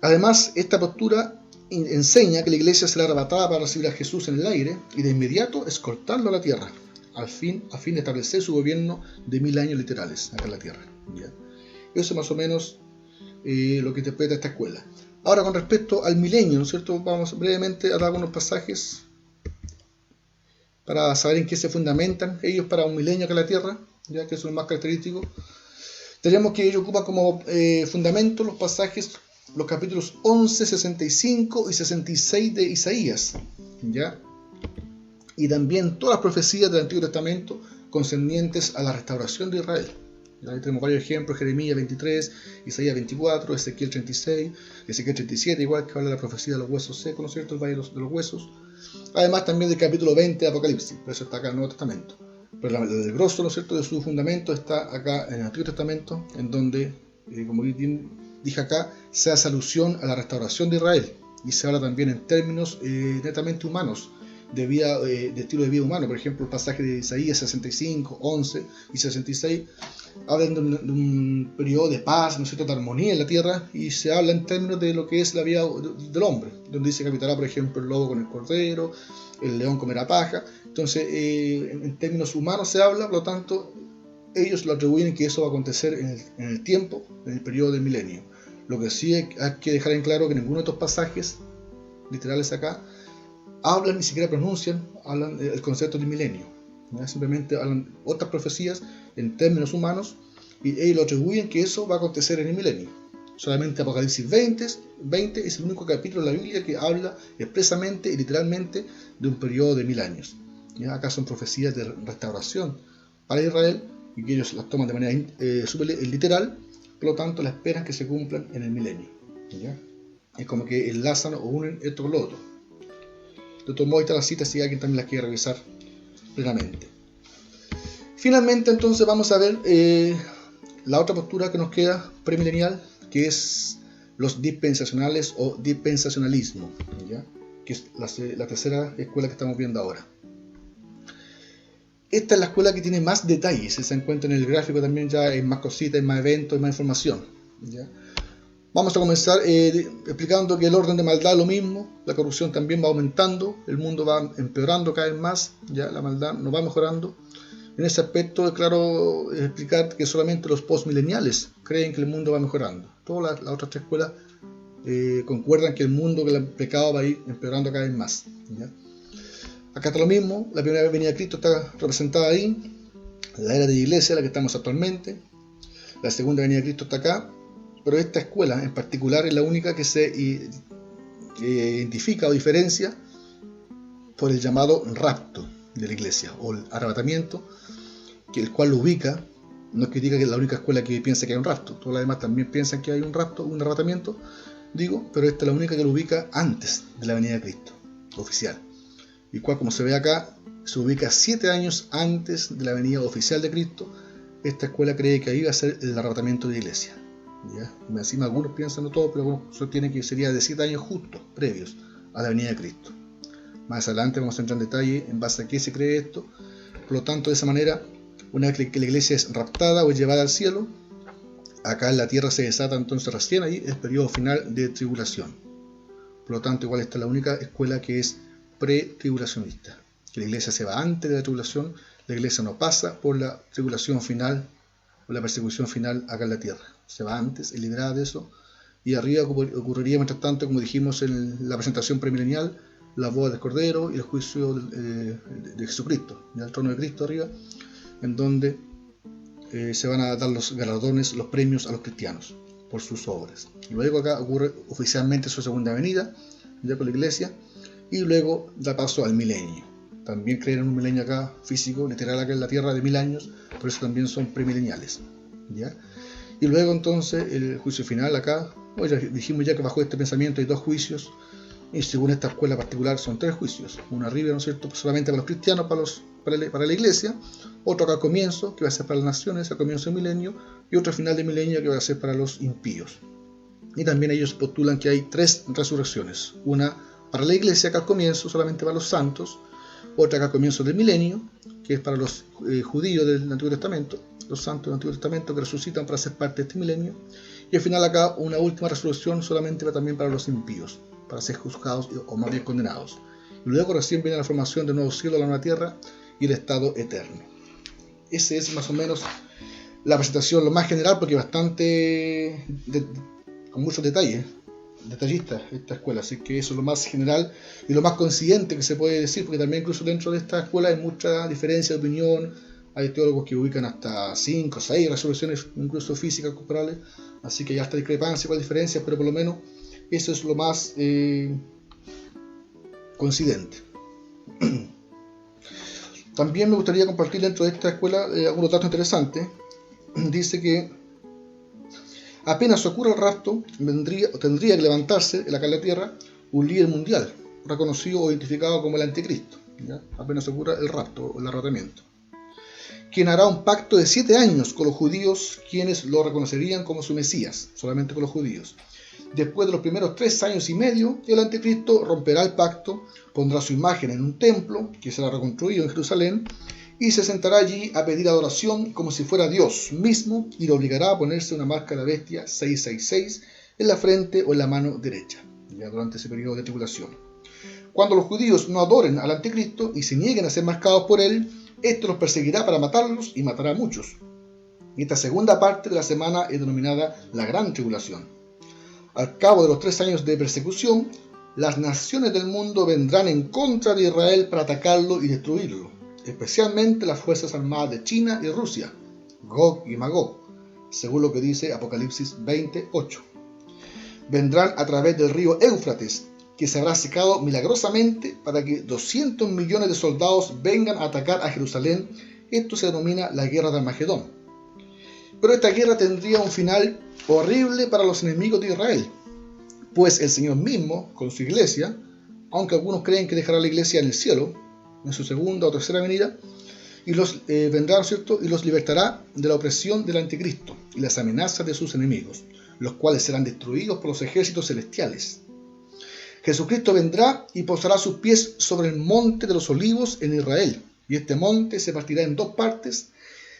Además, esta postura enseña que la iglesia será arrebatada para recibir a Jesús en el aire y de inmediato escoltarlo a la tierra, a fin de establecer su gobierno de 1000 años literales acá en la tierra. ¿Ya? Eso es más o menos lo que interpreta esta escuela. Ahora, con respecto al milenio, ¿no es cierto? Vamos brevemente a dar algunos pasajes para saber en qué se fundamentan ellos para un milenio acá en la tierra, ya que eso es lo más característico. Tenemos que ellos ocupan como fundamento los pasajes, los capítulos 11, 65 y 66 de Isaías, ¿ya? Y también todas las profecías del Antiguo Testamento concernientes a la restauración de Israel. Ahí tenemos varios ejemplos: Jeremías 23, Isaías 24, Ezequiel 36, Ezequiel 37, igual que habla de la profecía de los huesos secos, ¿no es cierto?, el valle de los huesos. Además también del capítulo 20 de Apocalipsis, por eso está acá en el Nuevo Testamento. Pero el grosso, ¿no es cierto?, de su fundamento está acá en el Antiguo Testamento, en donde, como dije acá, se hace alusión a la restauración de Israel, y se habla también en términos netamente humanos, de estilo de vida humano. Por ejemplo, el pasaje de Isaías 65, 11 y 66 hablan de un periodo de paz, ¿no es cierto?, de armonía en la tierra, y se habla en términos de lo que es la vida del hombre, donde dice que habitará, por ejemplo, el lobo con el cordero, el león comerá paja. Entonces, en términos humanos se habla, por lo tanto, ellos lo atribuyen que eso va a acontecer en el tiempo, en el periodo del milenio. Lo que sí hay que dejar en claro que ninguno de estos pasajes literales acá hablan, ni siquiera hablan el concepto del milenio, ¿no? Simplemente hablan otras profecías en términos humanos y ellos lo atribuyen que eso va a acontecer en el milenio. Solamente Apocalipsis 20 es el único capítulo de la Biblia que habla expresamente y literalmente de un periodo de 1000 años. ¿Ya? Acá son profecías de restauración para Israel y que ellos las toman de manera súper literal, por lo tanto la esperan que se cumplan en el milenio. ¿Ya? Es como que enlazan o unen esto con lo otro. De todos modos, ahí está la cita si alguien también las quiere revisar plenamente. Finalmente, entonces, vamos a ver la otra postura que nos queda premilenial, que es los dispensacionales o dispensacionalismo, ¿ya? Que es la tercera escuela que estamos viendo ahora. Esta es la escuela que tiene más detalles, se encuentra en el gráfico también, ya hay más cositas, hay más eventos, hay más información, ¿ya? Vamos a comenzar explicando que el orden de maldad es lo mismo, la corrupción también va aumentando, el mundo va empeorando cada vez más, ya la maldad no va mejorando. En ese aspecto es claro explicar que solamente los postmileniales creen que el mundo va mejorando. Todas las otras tres escuelas concuerdan que el mundo, que el pecado va a ir empeorando cada vez más, ¿ya? Acá está lo mismo, la primera venida de Cristo está representada ahí, la era de la iglesia, la que estamos actualmente. La segunda venida de Cristo está acá, pero esta escuela en particular es la única que se identifica o diferencia por el llamado rapto de la iglesia, o el arrebatamiento, que el cual lo ubica. No critica que es la única escuela que piensa que hay un rapto, todas las demás también piensan que hay un rapto, un arrebatamiento, pero esta es la única que lo ubica antes de la venida de Cristo, oficial. Y cual, como se ve acá, se ubica 7 años antes de la venida oficial de Cristo. Esta escuela cree que ahí va a ser el arrebatamiento de la iglesia, ¿ya? Encima algunos piensan, no todos, pero algunos sostienen que sería de 7 años justos, previos a la venida de Cristo. Más adelante vamos a entrar en detalle en base a qué se cree esto. Por lo tanto, de esa manera, una vez que la iglesia es raptada o es llevada al cielo, acá en la tierra se desata entonces recién ahí el periodo final de tribulación. Por lo tanto, igual esta es la única escuela que es pre-tribulacionista, que la iglesia se va antes de la tribulación, la iglesia no pasa por la tribulación final o la persecución final acá en la tierra, se va antes, es liberada de eso, y arriba ocurriría mientras tanto, como dijimos en la presentación premilenial, la boda del Cordero y el juicio de Jesucristo, y el trono de Cristo arriba, en donde se van a dar los galardones, los premios a los cristianos por sus obras. Y luego acá ocurre oficialmente su segunda venida, ya con la iglesia, y luego da paso al milenio. También creen en un milenio acá físico, literal acá en la tierra de 1000 años, por eso también son premileniales, ¿ya? Y luego entonces el juicio final acá, ya dijimos ya que bajo este pensamiento hay 2 juicios, y según esta escuela particular son 3 juicios, uno arriba, ¿no es cierto?, solamente para los cristianos, para la iglesia, otro acá al comienzo, que va a ser para las naciones, al comienzo del milenio, y otro al final del milenio, que va a ser para los impíos. Y también ellos postulan que hay 3 resurrecciones, una para la iglesia acá al comienzo, solamente para los santos, otra acá al comienzo del milenio, que es para los judíos del Antiguo Testamento, los santos del Antiguo Testamento que resucitan para ser parte de este milenio, y al final acá una última resurrección solamente también para los impíos, para ser juzgados o más bien condenados. Y luego recién viene la formación del nuevo cielo, la nueva tierra y el estado eterno. Ese es más o menos la presentación, lo más general, porque bastante con muchos detalles, detallistas esta escuela, así que eso es lo más general y lo más coincidente que se puede decir, porque también incluso dentro de esta escuela hay mucha diferencia de opinión, hay teólogos que ubican hasta 5 o 6 resoluciones incluso físicas corporales, así que hay hasta discrepancia con diferencias, pero por lo menos eso es lo más coincidente. También me gustaría compartir dentro de esta escuela algunos datos interesantes. Dice que apenas ocurra el rapto, tendría que levantarse acá en la tierra un líder mundial, reconocido o identificado como el anticristo, ¿ya? Apenas ocurra el rapto o el arrebatamiento, quien hará un pacto de 7 años con los judíos, quienes lo reconocerían como su Mesías, solamente con los judíos. Después de los primeros 3 años y medio, el anticristo romperá el pacto, pondrá su imagen en un templo, que será reconstruido en Jerusalén, y se sentará allí a pedir adoración como si fuera Dios mismo, y lo obligará a ponerse una marca de la bestia 666 en la frente o en la mano derecha, ya durante ese periodo de tribulación. Cuando los judíos no adoren al anticristo y se nieguen a ser marcados por él, esto los perseguirá para matarlos y matará a muchos. Esta segunda parte de la semana es denominada la Gran Tribulación. Al cabo de los 3 años de persecución, las naciones del mundo vendrán en contra de Israel para atacarlo y destruirlo, especialmente las fuerzas armadas de China y Rusia, Gog y Magog, según lo que dice Apocalipsis 20:8. Vendrán a través del río Éufrates, que se habrá secado milagrosamente para que 200 millones de soldados vengan a atacar a Jerusalén. Esto se denomina la guerra de Armagedón. Pero esta guerra tendría un final horrible para los enemigos de Israel, pues el Señor mismo, con su iglesia, aunque algunos creen que dejará la iglesia en el cielo, en su segunda o tercera venida, y los vendrá, ¿cierto?, y los libertará de la opresión del anticristo y las amenazas de sus enemigos, los cuales serán destruidos por los ejércitos celestiales. Jesucristo vendrá y posará sus pies sobre el monte de los olivos en Israel, y este monte se partirá en 2 partes,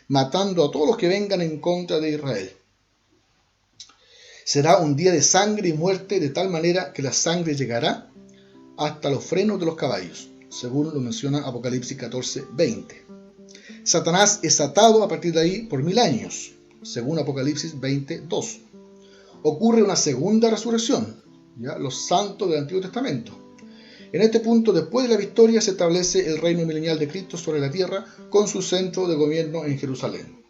matando a todos los que vengan en contra de Israel. Será un día de sangre y muerte, de tal manera que la sangre llegará hasta los frenos de los caballos, según lo menciona Apocalipsis 14:20. Satanás es atado a partir de ahí por 1000 años, según Apocalipsis 20:2. Ocurre una segunda resurrección, ¿ya? Los santos del Antiguo Testamento. En este punto, después de la victoria, se establece el reino milenial de Cristo sobre la tierra, con su centro de gobierno en Jerusalén.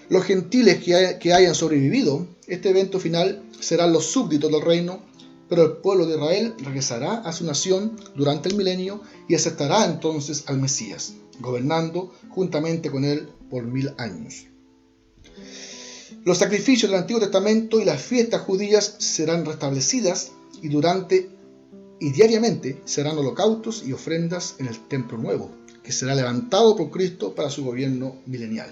Los gentiles que hayan sobrevivido este evento final serán los súbditos del reino, pero el pueblo de Israel regresará a su nación durante el milenio y aceptará entonces al Mesías, gobernando juntamente con él por 1000 años. Los sacrificios del Antiguo Testamento y las fiestas judías serán restablecidas y diariamente serán holocaustos y ofrendas en el templo nuevo, que será levantado por Cristo para su gobierno milenial.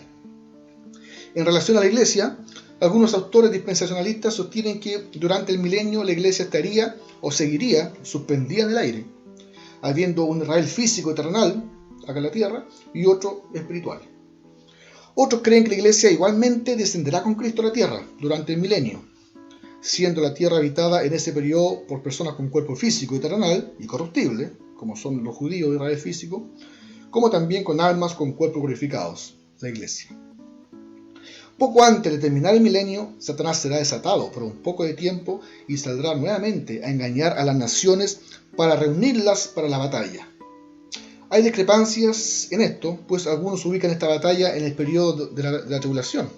En relación a la iglesia, algunos autores dispensacionalistas sostienen que durante el milenio la iglesia estaría o seguiría suspendida en el aire, habiendo un Israel físico y terrenal acá en la tierra y otro espiritual. Otros creen que la iglesia igualmente descenderá con Cristo a la tierra durante el milenio, siendo la tierra habitada en ese periodo por personas con cuerpo físico y terrenal y corruptible, como son los judíos de Israel físico, como también con almas con cuerpos glorificados, la iglesia. Poco antes de terminar el milenio, Satanás será desatado por un poco de tiempo y saldrá nuevamente a engañar a las naciones para reunirlas para la batalla. Hay discrepancias en esto, pues algunos ubican esta batalla en el periodo de la tribulación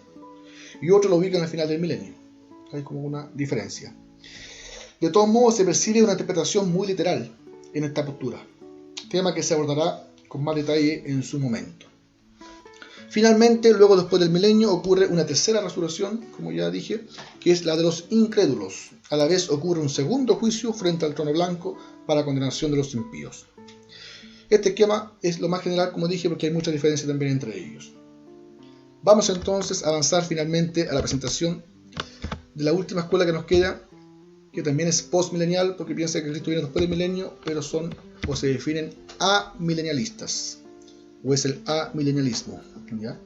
y otros lo ubican al final del milenio. Hay como una diferencia. De todos modos, se percibe una interpretación muy literal en esta postura, tema que se abordará con más detalle en su momento. Finalmente, luego después del milenio, ocurre una tercera resurrección, como ya dije, que es la de los incrédulos. A la vez ocurre un segundo juicio frente al trono blanco para condenación de los impíos. Este esquema es lo más general, como dije, porque hay mucha diferencia también entre ellos. Vamos entonces a avanzar finalmente a la presentación de la última escuela que nos queda, que también es postmilenial, porque piensa que Cristo viene después del milenio, pero son o se definen amilenialistas, o es el amilenialismo, ¿ya?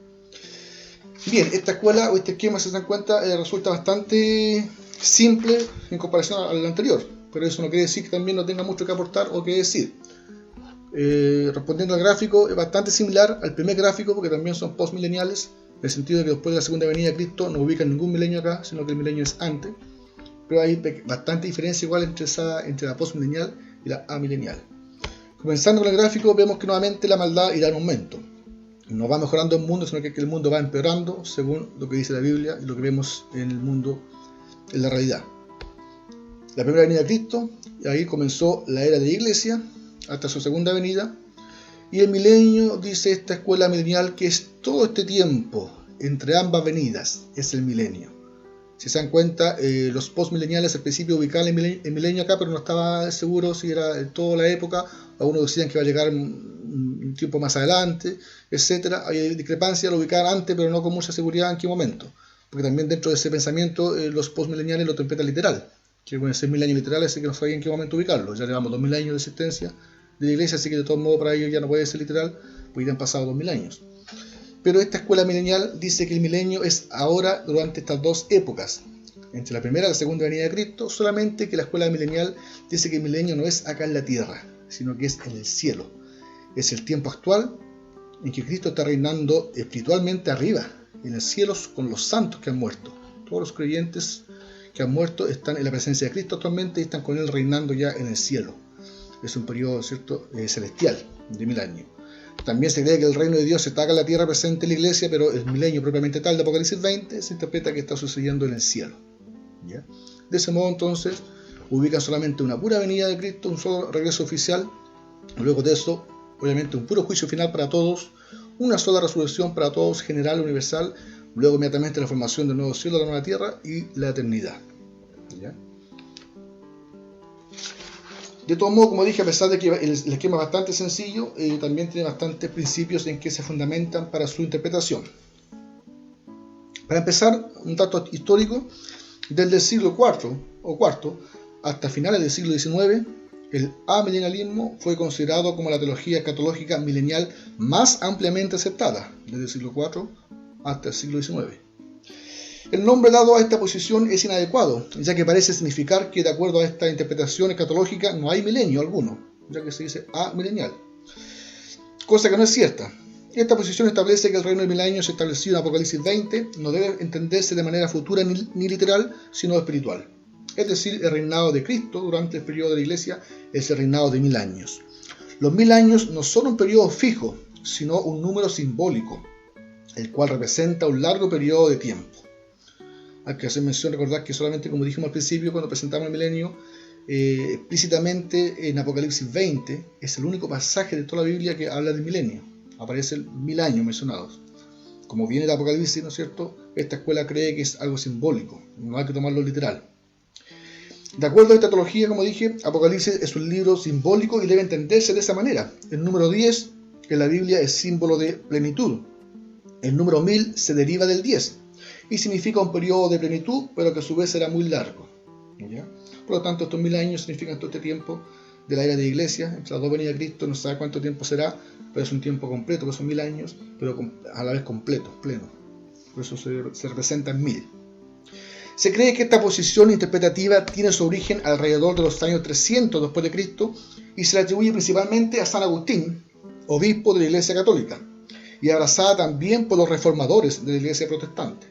Bien, esta escuela o este esquema, si se dan cuenta, resulta bastante simple en comparación al anterior, pero eso no quiere decir que también no tenga mucho que aportar o que decir. Respondiendo al gráfico, es bastante similar al primer gráfico, porque también son postmileniales, en el sentido de que después de la segunda venida de Cristo no ubican ningún milenio acá, sino que el milenio es antes, pero hay bastante diferencia igual entre la postmilenial y la amilenial. Comenzando con el gráfico, vemos que nuevamente la maldad irá en aumento. No va mejorando el mundo, sino que el mundo va empeorando, según lo que dice la Biblia y lo que vemos en el mundo, en la realidad. La primera venida de Cristo, y ahí comenzó la era de la iglesia, hasta su segunda venida, y el milenio, dice esta escuela milenial, que es todo este tiempo entre ambas venidas, es el milenio. Si se dan cuenta, los postmileniales al principio ubicaban el milenio acá, pero no estaba seguro si era toda la época. Algunos decían que iba a llegar un tiempo más adelante, etc. Hay discrepancia, lo ubicaban antes, pero no con mucha seguridad en qué momento. Porque también dentro de ese pensamiento, los postmileniales lo interpretan literal, que con ese 1000 años literales, así que no sabían en qué momento ubicarlo. Ya llevamos 2000 años de existencia de la iglesia, así que de todos modos para ellos ya no puede ser literal, porque ya han pasado 2000 años. Pero esta escuela milenial dice que el milenio es ahora durante estas dos épocas, entre la primera y la segunda venida de Cristo, solamente que la escuela milenial dice que el milenio no es acá en la tierra, sino que es en el cielo. Es el tiempo actual en que Cristo está reinando espiritualmente arriba, en el cielo, con los santos que han muerto. Todos los creyentes que han muerto están en la presencia de Cristo actualmente y están con Él reinando ya en el cielo. Es un periodo, ¿cierto?, celestial de 1000 años. También se cree que el reino de Dios está acá en la tierra presente en la iglesia, pero el milenio propiamente tal de Apocalipsis 20 se interpreta que está sucediendo en el cielo, ¿ya? De ese modo entonces ubican solamente una pura venida de Cristo, un solo regreso oficial, luego de eso obviamente un puro juicio final para todos, una sola resurrección para todos, general, universal, luego inmediatamente la formación del nuevo cielo, de la nueva tierra y la eternidad, ¿ya? De todo modo, como dije, a pesar de que el esquema es bastante sencillo, también tiene bastantes principios en que se fundamentan para su interpretación. Para empezar, un dato histórico: desde el siglo IV hasta finales del siglo XIX, el amilenialismo fue considerado como la teología escatológica milenial más ampliamente aceptada, desde el siglo IV hasta el siglo XIX. El nombre dado a esta posición es inadecuado, ya que parece significar que de acuerdo a esta interpretación escatológica no hay milenio alguno, ya que se dice amilenial, cosa que no es cierta. Esta posición establece que el reino de 1000 años establecido en Apocalipsis 20 no debe entenderse de manera futura ni literal, sino espiritual. Es decir, el reinado de Cristo durante el periodo de la Iglesia es el reinado de 1000 años. Los 1000 años no son un periodo fijo, sino un número simbólico, el cual representa un largo periodo de tiempo. Hay que hacer mención, recordar que solamente, como dijimos al principio, cuando presentamos el milenio, explícitamente en Apocalipsis 20 es el único pasaje de toda la Biblia que habla del milenio. Aparecen 1000 años mencionados. Como viene de Apocalipsis, ¿no es cierto? Esta escuela cree que es algo simbólico, no hay que tomarlo literal. De acuerdo a esta teología, como dije, Apocalipsis es un libro simbólico y debe entenderse de esa manera. El número 10 en la Biblia es símbolo de plenitud. El número 1000 se deriva del 10 y significa un periodo de plenitud, pero que a su vez será muy largo. ¿Ya? Por lo tanto, estos 1000 años significan todo este tiempo de la era de la Iglesia, entre las dos venidas de Cristo, no se sabe cuánto tiempo será, pero es un tiempo completo, que son 1000 años, pero a la vez completo, pleno. Por eso se representa en 1000. Se cree que esta posición interpretativa tiene su origen alrededor de los años 300 después de Cristo y se le atribuye principalmente a San Agustín, obispo de la Iglesia Católica, y abrazada también por los reformadores de la Iglesia Protestante.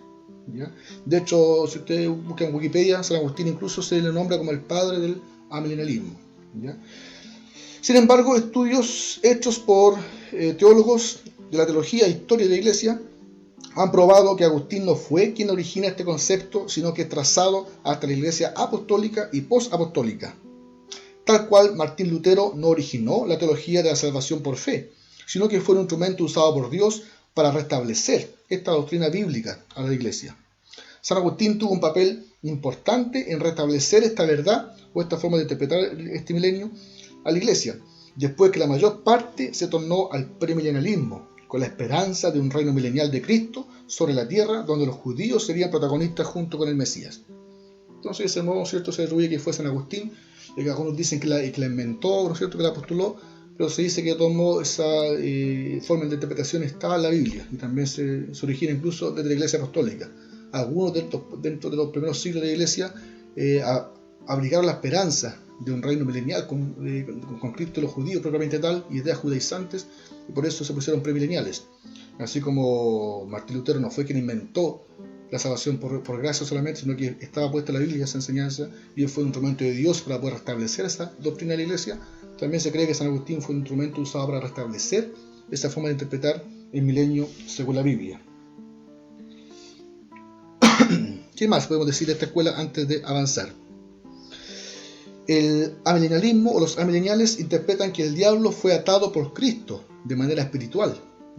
¿Ya? De hecho, si ustedes buscan en Wikipedia, San Agustín incluso se le nombra como el padre del amilenialismo. ¿Ya? Sin embargo, estudios hechos por teólogos de la teología e historia de la Iglesia han probado que Agustín no fue quien origina este concepto, sino que es trazado hasta la Iglesia apostólica y posapostólica. Tal cual Martín Lutero no originó la teología de la salvación por fe, sino que fue un instrumento usado por Dios para restablecer esta doctrina bíblica a la Iglesia. San Agustín tuvo un papel importante en restablecer esta verdad o esta forma de interpretar este milenio a la Iglesia, después que la mayor parte se tornó al premilenialismo, con la esperanza de un reino milenial de Cristo sobre la tierra, donde los judíos serían protagonistas junto con el Mesías. Entonces, de ese modo, ¿cierto?, se atribuye que fue San Agustín, que algunos dicen que la inventó, ¿no es cierto?, que la postuló, pero se dice que de todo modo esa forma de interpretación estaba en la Biblia y también se origina incluso desde la Iglesia Apostólica. Algunos dentro de los primeros siglos de la Iglesia abrigaron la esperanza de un reino milenial con Cristo y los judíos propiamente tal, y ideas judaizantes, y por eso se pusieron premileniales. Así como Martín Lutero no fue quien inventó la salvación por gracia solamente, sino que estaba puesta en la Biblia esa enseñanza, y él fue un instrumento de Dios para poder restablecer esa doctrina de la Iglesia. También se cree que San Agustín fue un instrumento usado para restablecer esa forma de interpretar el milenio según la Biblia. ¿Qué más podemos decir de esta escuela antes de avanzar? El amilenialismo o los amileniales interpretan que el diablo fue atado por Cristo de manera espiritual,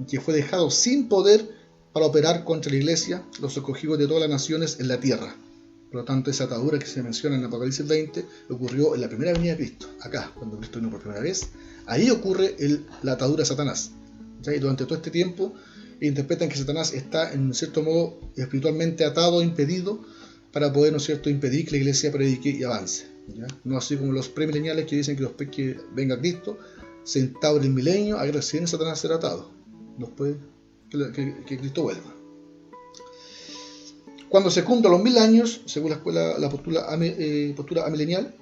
que fue dejado sin poder para operar contra la Iglesia, los escogidos de todas las naciones en la tierra. Por lo tanto, esa atadura que se menciona en Apocalipsis 20 ocurrió en la primera venida de Cristo, acá, cuando Cristo vino por primera vez. Ahí ocurre la atadura de Satanás. ¿Ya? Y durante todo este tiempo interpretan que Satanás está, en cierto modo, espiritualmente atado, impedido, para poder, ¿no es cierto?, impedir que la Iglesia predique y avance. ¿Ya? No así como los premileniales que dicen que después que venga Cristo, se instaure el milenio, ahí recién Satanás será atado, después que Cristo vuelva. Cuando se cumplan los 1000 años, según la postura amilenial,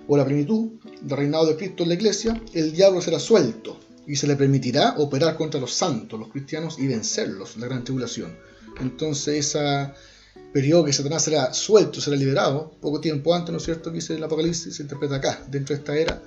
o la plenitud del reinado de Cristo en la Iglesia, el diablo será suelto y se le permitirá operar contra los santos, los cristianos, y vencerlos en la gran tribulación. Entonces ese periodo que Satanás será suelto, será liberado, poco tiempo antes, ¿no es cierto?, que dice el Apocalipsis, se interpreta acá, dentro de esta era.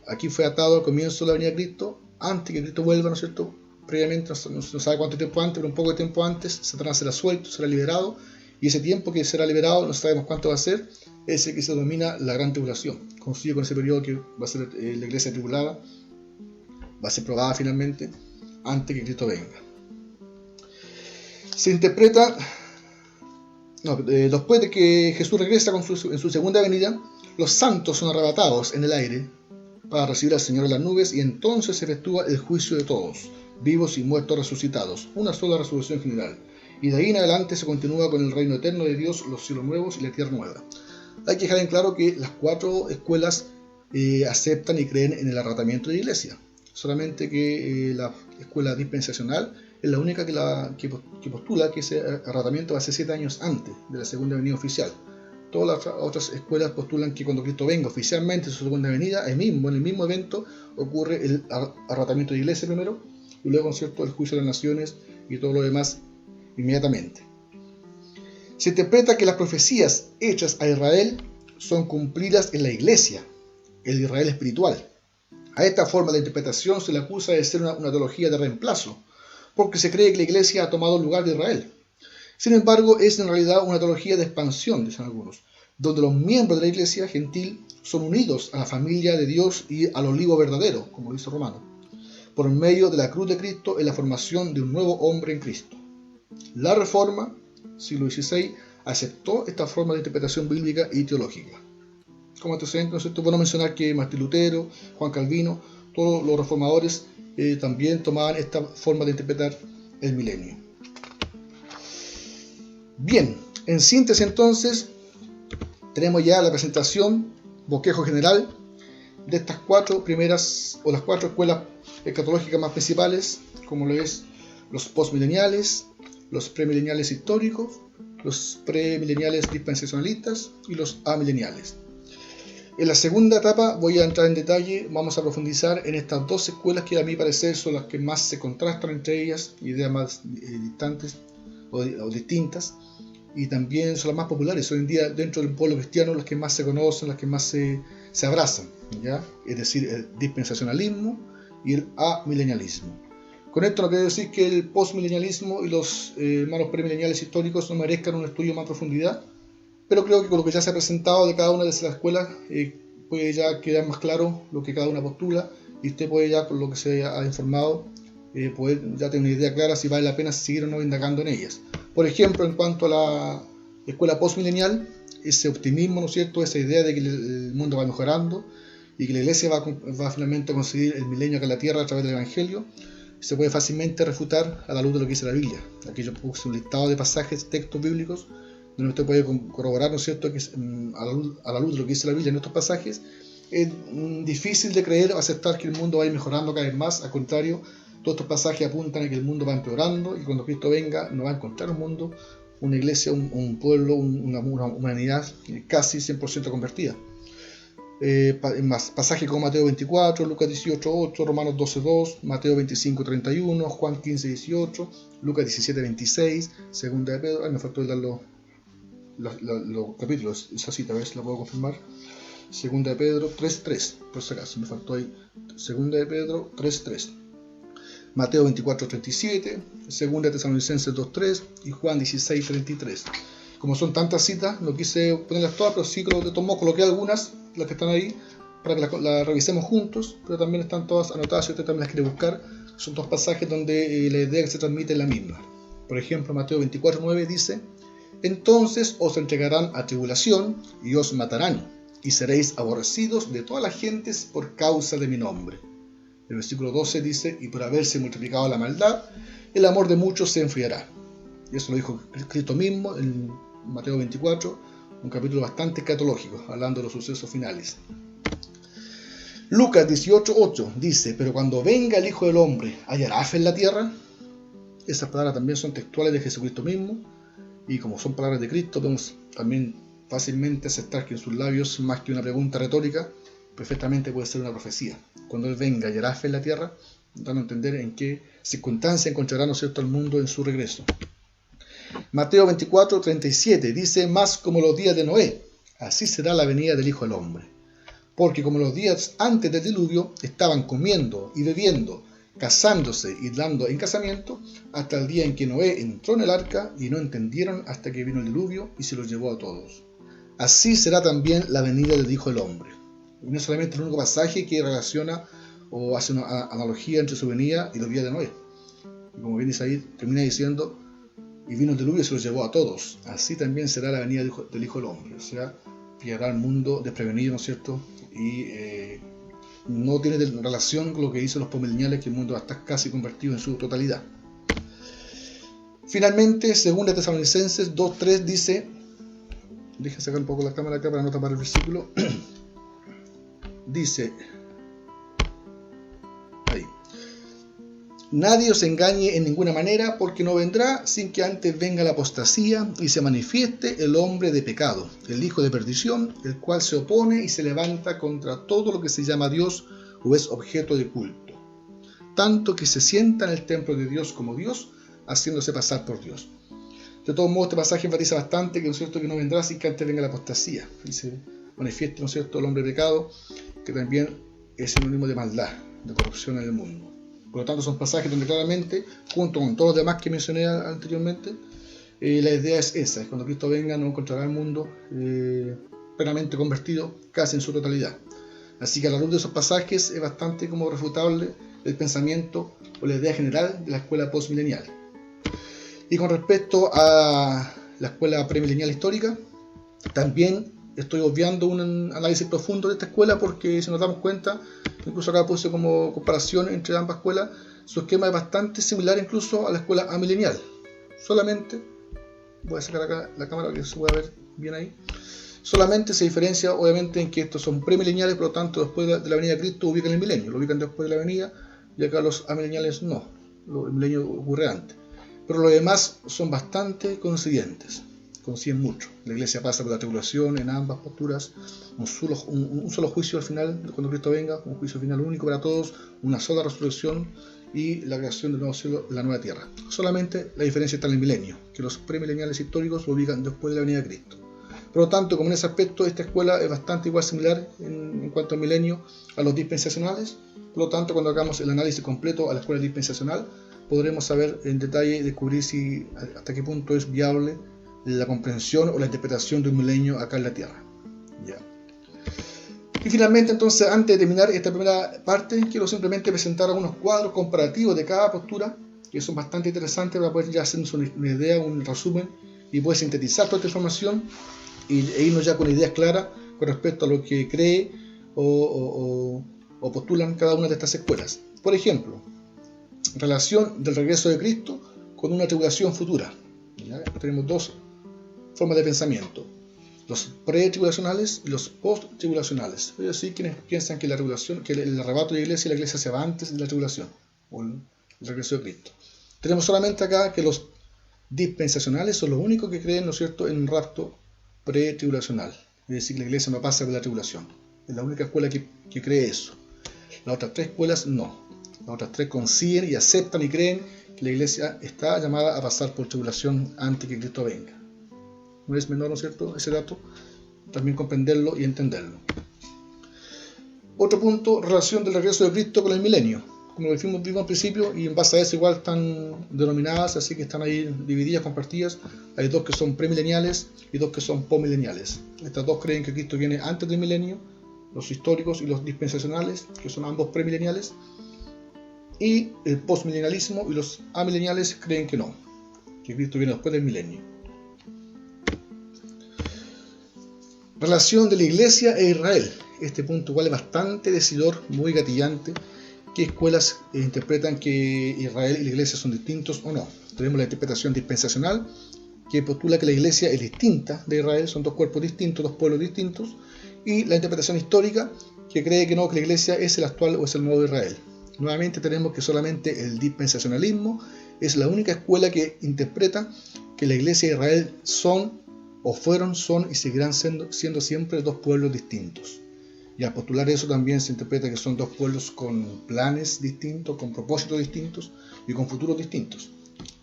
Aquí fue atado al comienzo de la venida de Cristo, antes que Cristo vuelva, ¿no es cierto?, previamente, no sabe cuánto tiempo antes, pero un poco de tiempo antes, Satanás será suelto, será liberado, y ese tiempo que será liberado, no sabemos cuánto va a ser, es el que se denomina la gran tribulación, coincide con ese periodo que va a ser la iglesia tribulada, va a ser probada finalmente, antes que Cristo venga. Se interpreta, después de que Jesús regresa en su segunda venida, los santos son arrebatados en el aire para recibir al Señor en las nubes, y entonces se efectúa el juicio de todos, vivos y muertos resucitados, una sola resurrección general, y de ahí en adelante se continúa con el reino eterno de Dios, los cielos nuevos y la tierra nueva. Hay que dejar en claro que las 4 escuelas aceptan y creen en el arrebatamiento de la iglesia, solamente que la escuela dispensacional es la única que postula que ese arrebatamiento va a ser 7 años antes de la segunda venida oficial. Todas las otras escuelas postulan que cuando Cristo venga oficialmente en su segunda venida, en el mismo evento ocurre el arrebatamiento de la iglesia primero, y luego, ¿cierto?, el juicio de las naciones y todo lo demás inmediatamente. Se interpreta que las profecías hechas a Israel son cumplidas en la iglesia, el Israel espiritual. A esta forma de interpretación se le acusa de ser una teología de reemplazo, porque se cree que la iglesia ha tomado el lugar de Israel. Sin embargo, es en realidad una teología de expansión, dicen algunos, donde los miembros de la iglesia gentil son unidos a la familia de Dios y al olivo verdadero, como dice Romano, por medio de la cruz de Cristo en la formación de un nuevo hombre en Cristo. La Reforma, siglo XVI, aceptó esta forma de interpretación bíblica y teológica. Como antecedente, ¿no es cierto?, bueno mencionar que Martín Lutero, Juan Calvino, todos los reformadores también tomaban esta forma de interpretar el milenio. Bien, en síntesis entonces, tenemos ya la presentación, bosquejo general, de estas 4 primeras, o las 4 escuelas escatológicas más principales, como lo es los postmileniales, los premileniales históricos, los premileniales dispensacionalistas y los amileniales. En la segunda etapa voy a entrar en detalle, vamos a profundizar en estas 2 escuelas que a mi parecer son las que más se contrastan entre ellas, ideas más distantes o distintas, y también son las más populares hoy en día dentro del pueblo cristiano, las que más se conocen, las que más se abrazan, ¿ya? Es decir, el dispensacionalismo y el amilenialismo. Con esto no quiero decir que el postmilenialismo y los hermanos premileniales históricos no merezcan un estudio más a profundidad, pero creo que con lo que ya se ha presentado de cada una de esas escuelas puede ya quedar más claro lo que cada una postula, y usted puede ya, con lo que se ha informado, poder ya tener una idea clara si vale la pena seguir o no indagando en ellas. Por ejemplo, en cuanto a la escuela postmilenial, ese optimismo, ¿no es cierto?, esa idea de que el mundo va mejorando y que la iglesia va finalmente a conseguir el milenio acá en la tierra a través del Evangelio, se puede fácilmente refutar a la luz de lo que dice la Biblia. Aquí yo puse un listado de pasajes, textos bíblicos, donde usted puede corroborar, ¿no es cierto?, que a la luz de lo que dice la Biblia en estos pasajes, es difícil de creer o aceptar que el mundo va a ir mejorando cada vez más. Al contrario, todos estos pasajes apuntan a que el mundo va empeorando, y cuando Cristo venga no va a encontrar un mundo, una iglesia, un pueblo, una humanidad casi 100% convertida. Más pasajes como Mateo 24, Lucas 18:8, Romanos 12:2, Mateo 25:31, Juan 15:18, Lucas 17:26, Segunda de Pedro. Me faltó dar los capítulos, esa cita, a ver si la puedo confirmar. Segunda de Pedro 3:3, por si acaso, me faltó ahí. Segunda de Pedro 3:3. Mateo 24:37, Segunda de Tesalonicenses 2:3 y Juan 16:33. Como son tantas citas, no quise ponerlas todas, pero sí coloqué algunas, las que están ahí, para que las revisemos juntos, pero también están todas anotadas si usted también las quiere buscar. Son 2 pasajes donde la idea que se transmite es la misma. Por ejemplo, Mateo 24:9 dice: entonces os entregarán a tribulación y os matarán, y seréis aborrecidos de todas las gentes por causa de mi nombre. El versículo 12 dice: y por haberse multiplicado la maldad, el amor de muchos se enfriará. Y eso lo dijo Cristo mismo en Mateo 24, un capítulo bastante escatológico, hablando de los sucesos finales. Lucas 18:8 dice: pero cuando venga el Hijo del Hombre, ¿hallará fe en la tierra? Esas palabras también son textuales de Jesucristo mismo, y como son palabras de Cristo, podemos también fácilmente aceptar que en sus labios, más que una pregunta retórica, perfectamente puede ser una profecía. Cuando Él venga, ¿hallará fe en la tierra?, dando a entender en qué circunstancia encontrará, ¿no es cierto?, el mundo en su regreso. Mateo 24:37 dice: mas como los días de Noé, así será la venida del Hijo del Hombre. Porque como los días antes del diluvio estaban comiendo y bebiendo, casándose y dando en casamiento, hasta el día en que Noé entró en el arca, y no entendieron hasta que vino el diluvio y se los llevó a todos. Así será también la venida del Hijo del Hombre. Y no es solamente el único pasaje que relaciona o hace una analogía entre su venida y los días de Noé. Y como bien dice ahí, termina diciendo: y vino el diluvio y se los llevó a todos. Así también será la venida del Hijo del Hombre. O sea, pillará al mundo desprevenido, ¿no es cierto? Y no tiene relación con lo que dicen los postmileniales, que el mundo va a estar casi convertido en su totalidad. Finalmente, Segunda Tesalonicenses 2:3 dice, déjenme sacar un poco la cámara acá para no tapar el versículo, dice, ahí, Nadie os engañe en ninguna manera, porque no vendrá sin que antes venga la apostasía y se manifieste el hombre de pecado, el hijo de perdición, el cual se opone y se levanta contra todo lo que se llama Dios o es objeto de culto, tanto que se sienta en el templo de Dios como Dios, haciéndose pasar por Dios. De todos modos, este pasaje enfatiza bastante que, ¿no es cierto?, que no vendrá sin que antes venga la apostasía y se manifieste, ¿no es cierto?, el hombre de pecado, que también es sinónimo de maldad, de corrupción en el mundo. Por lo tanto, son pasajes donde claramente, junto con todos los demás que mencioné anteriormente, la idea es esa: es cuando Cristo venga no encontrará el mundo plenamente convertido casi en su totalidad. Así que a la luz de esos pasajes es bastante como refutable el pensamiento o la idea general de la escuela postmilenial. Y con respecto a la escuela premilenial histórica, también estoy obviando un análisis profundo de esta escuela, porque si nos damos cuenta, incluso acá puse como comparación entre ambas escuelas, su esquema es bastante similar incluso a la escuela amilenial. Solamente, voy a sacar acá la cámara para que se pueda ver bien ahí, solamente se diferencia obviamente en que estos son premileniales, por lo tanto después de la venida de Cristo ubican el milenio, lo ubican después de la venida, y acá los amileniales no, el milenio ocurre antes. Pero los demás son bastante coincidentes, coinciden mucho. La iglesia pasa por la tribulación en ambas posturas, un solo juicio al final, cuando Cristo venga, un juicio final único para todos, una sola resurrección y la creación del nuevo cielo y la nueva tierra. Solamente la diferencia está en el milenio, que los premileniales históricos lo ubican después de la venida de Cristo. Por lo tanto, como en ese aspecto esta escuela es bastante igual similar en cuanto al milenio a los dispensacionales, por lo tanto cuando hagamos el análisis completo a la escuela dispensacional, podremos saber en detalle y descubrir hasta qué punto es viable la comprensión o la interpretación de un milenio acá en la Tierra. Ya. Y finalmente, entonces, antes de terminar esta primera parte, quiero simplemente presentar algunos cuadros comparativos de cada postura, que son bastante interesantes para poder ya hacernos una idea, un resumen, y poder sintetizar toda esta información e irnos ya con ideas claras con respecto a lo que cree o postulan cada una de estas escuelas. Por ejemplo, relación del regreso de Cristo con una tribulación futura. ¿Ya? Tenemos dos formas de pensamiento: los pre-tribulacionales y los post-tribulacionales. Es decir, quienes piensan que la tribulación, que el arrebato de la iglesia se va antes de la tribulación o el regreso de Cristo. Tenemos solamente acá que los dispensacionales son los únicos que creen, ¿no es cierto?, en un rapto pre-tribulacional. Es decir, la iglesia no pasa por la tribulación. Es la única escuela que cree eso. Las otras tres escuelas no. Las otras tres coinciden y aceptan y creen que la iglesia está llamada a pasar por tribulación antes que Cristo venga. No es menor, ¿no es cierto?, ese dato, también comprenderlo y entenderlo. Otro punto, relación del regreso de Cristo con el milenio. Como lo vimos al principio, y en base a eso igual están denominadas, así que están ahí divididas, compartidas. Hay dos que son premileniales y dos que son postmileniales. Estas dos creen que Cristo viene antes del milenio, los históricos y los dispensacionales, que son ambos premileniales. Y el postmilenialismo y los amileniales creen que no, que Cristo viene después del milenio. Relación de la Iglesia e Israel. Este punto igual es bastante decidor, muy gatillante. ¿Qué escuelas interpretan que Israel y la Iglesia son distintos o no? Tenemos la interpretación dispensacional, que postula que la Iglesia es distinta de Israel, son dos cuerpos distintos, dos pueblos distintos. Y la interpretación histórica, que cree que no, que la Iglesia es el actual o es el nuevo Israel. Nuevamente tenemos que solamente el dispensacionalismo es la única escuela que interpreta que la Iglesia de Israel son o fueron, son y seguirán siendo siempre dos pueblos distintos. Y al postular eso también se interpreta que son dos pueblos con planes distintos, con propósitos distintos y con futuros distintos.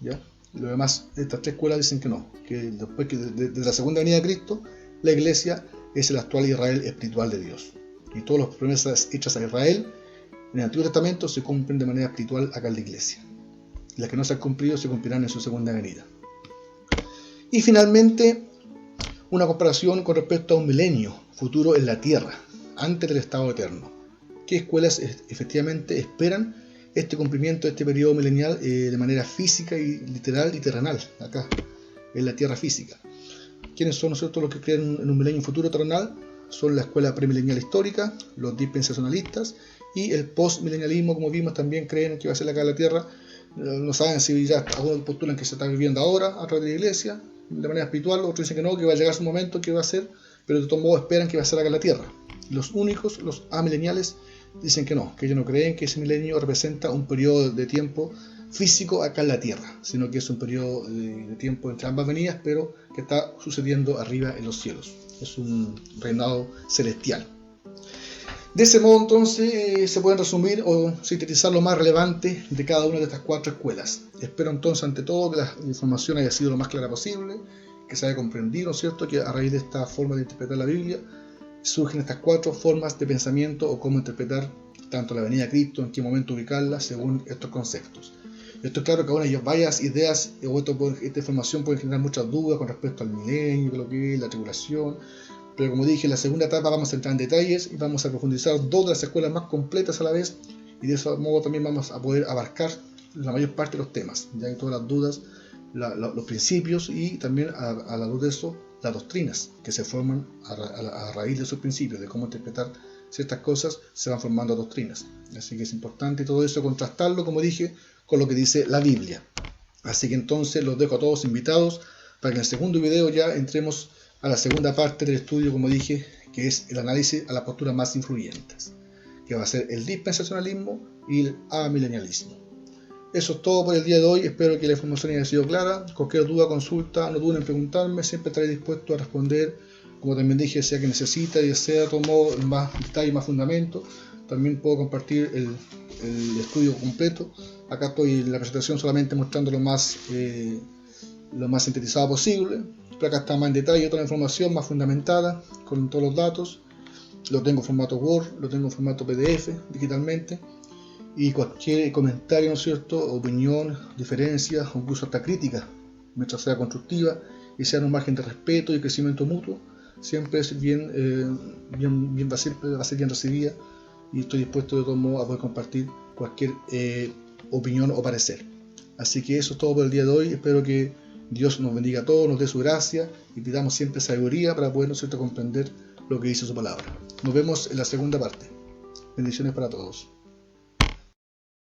¿Ya? Y lo demás, estas tres escuelas dicen que no, que después que desde la segunda venida de Cristo, la Iglesia es el actual Israel espiritual de Dios. Y todas las promesas hechas a Israel en el Antiguo Testamento se cumplen de manera espiritual acá en la Iglesia. Las que no se han cumplido se cumplirán en su segunda venida. Y finalmente, una comparación con respecto a un milenio futuro en la tierra, antes del estado eterno. ¿Qué escuelas efectivamente esperan este cumplimiento de este periodo milenial de manera física y literal y terrenal, acá, en la tierra física? ¿Quiénes son nosotros los que creen en un milenio futuro terrenal? Son la escuela premilenial histórica, los dispensacionalistas y el postmilenialismo, como vimos, también creen que va a ser acá en la tierra. No saben si ya algunos postulan que se está viviendo ahora a través de la iglesia, de manera espiritual, otros dicen que no, que va a llegar su momento, que va a ser, pero de todos modos esperan que va a ser acá en la tierra. Los únicos, los amileniales, dicen que no, que ellos no creen que ese milenio representa un periodo de tiempo físico acá en la Tierra, sino que es un periodo de tiempo entre ambas venidas, pero que está sucediendo arriba en los cielos. Es un reinado celestial. De ese modo, entonces, se pueden resumir o sintetizar lo más relevante de cada una de estas 4 escuelas. Espero entonces, ante todo, que la información haya sido lo más clara posible, que se haya comprendido, ¿no es cierto?, que a raíz de esta forma de interpretar la Biblia surgen estas 4 formas de pensamiento o cómo interpretar tanto la venida de Cristo, en qué momento ubicarla según estos conceptos. Esto es claro que ahora hay varias ideas o esta información puede generar muchas dudas con respecto al milenio, lo que es la tribulación, pero como dije, en la segunda etapa vamos a entrar en detalles y vamos a profundizar 2 de las escuelas más completas a la vez, y de ese modo también vamos a poder abarcar la mayor parte de los temas, ya hay todas las dudas, los principios y también a la luz de eso las doctrinas que se forman a raíz de esos principios, de cómo interpretar ciertas cosas, se van formando doctrinas. Así que es importante todo eso contrastarlo, como dije, con lo que dice la Biblia. Así que entonces los dejo a todos invitados para que en el segundo video ya entremos a la segunda parte del estudio, como dije, que es el análisis a las posturas más influyentes, que va a ser el dispensacionalismo y el amilenialismo. Eso es todo por el día de hoy, espero que la información haya sido clara. Cualquier duda, consulta, no duden en preguntarme, siempre estaré dispuesto a responder, como también dije, sea que necesita y sea de todo modo más detalle y más fundamento. También puedo compartir el estudio completo. Acá estoy en la presentación solamente mostrando lo más sintetizado posible, pero acá está más en detalle toda la información más fundamentada con todos los datos. Lo tengo en formato Word, lo tengo en formato PDF digitalmente, y cualquier comentario, ¿no es cierto?, opinión, diferencia o incluso hasta crítica, mientras sea constructiva y sea en un margen de respeto y crecimiento mutuo, siempre es va a ser bien recibida, y estoy dispuesto de todo modo a poder compartir cualquier opinión o parecer. Así que eso es todo por el día de hoy. Espero que Dios nos bendiga a todos, nos dé su gracia y pidamos siempre sabiduría para poder, ¿no es cierto?, comprender lo que dice su palabra. Nos vemos en la segunda parte. Bendiciones para todos.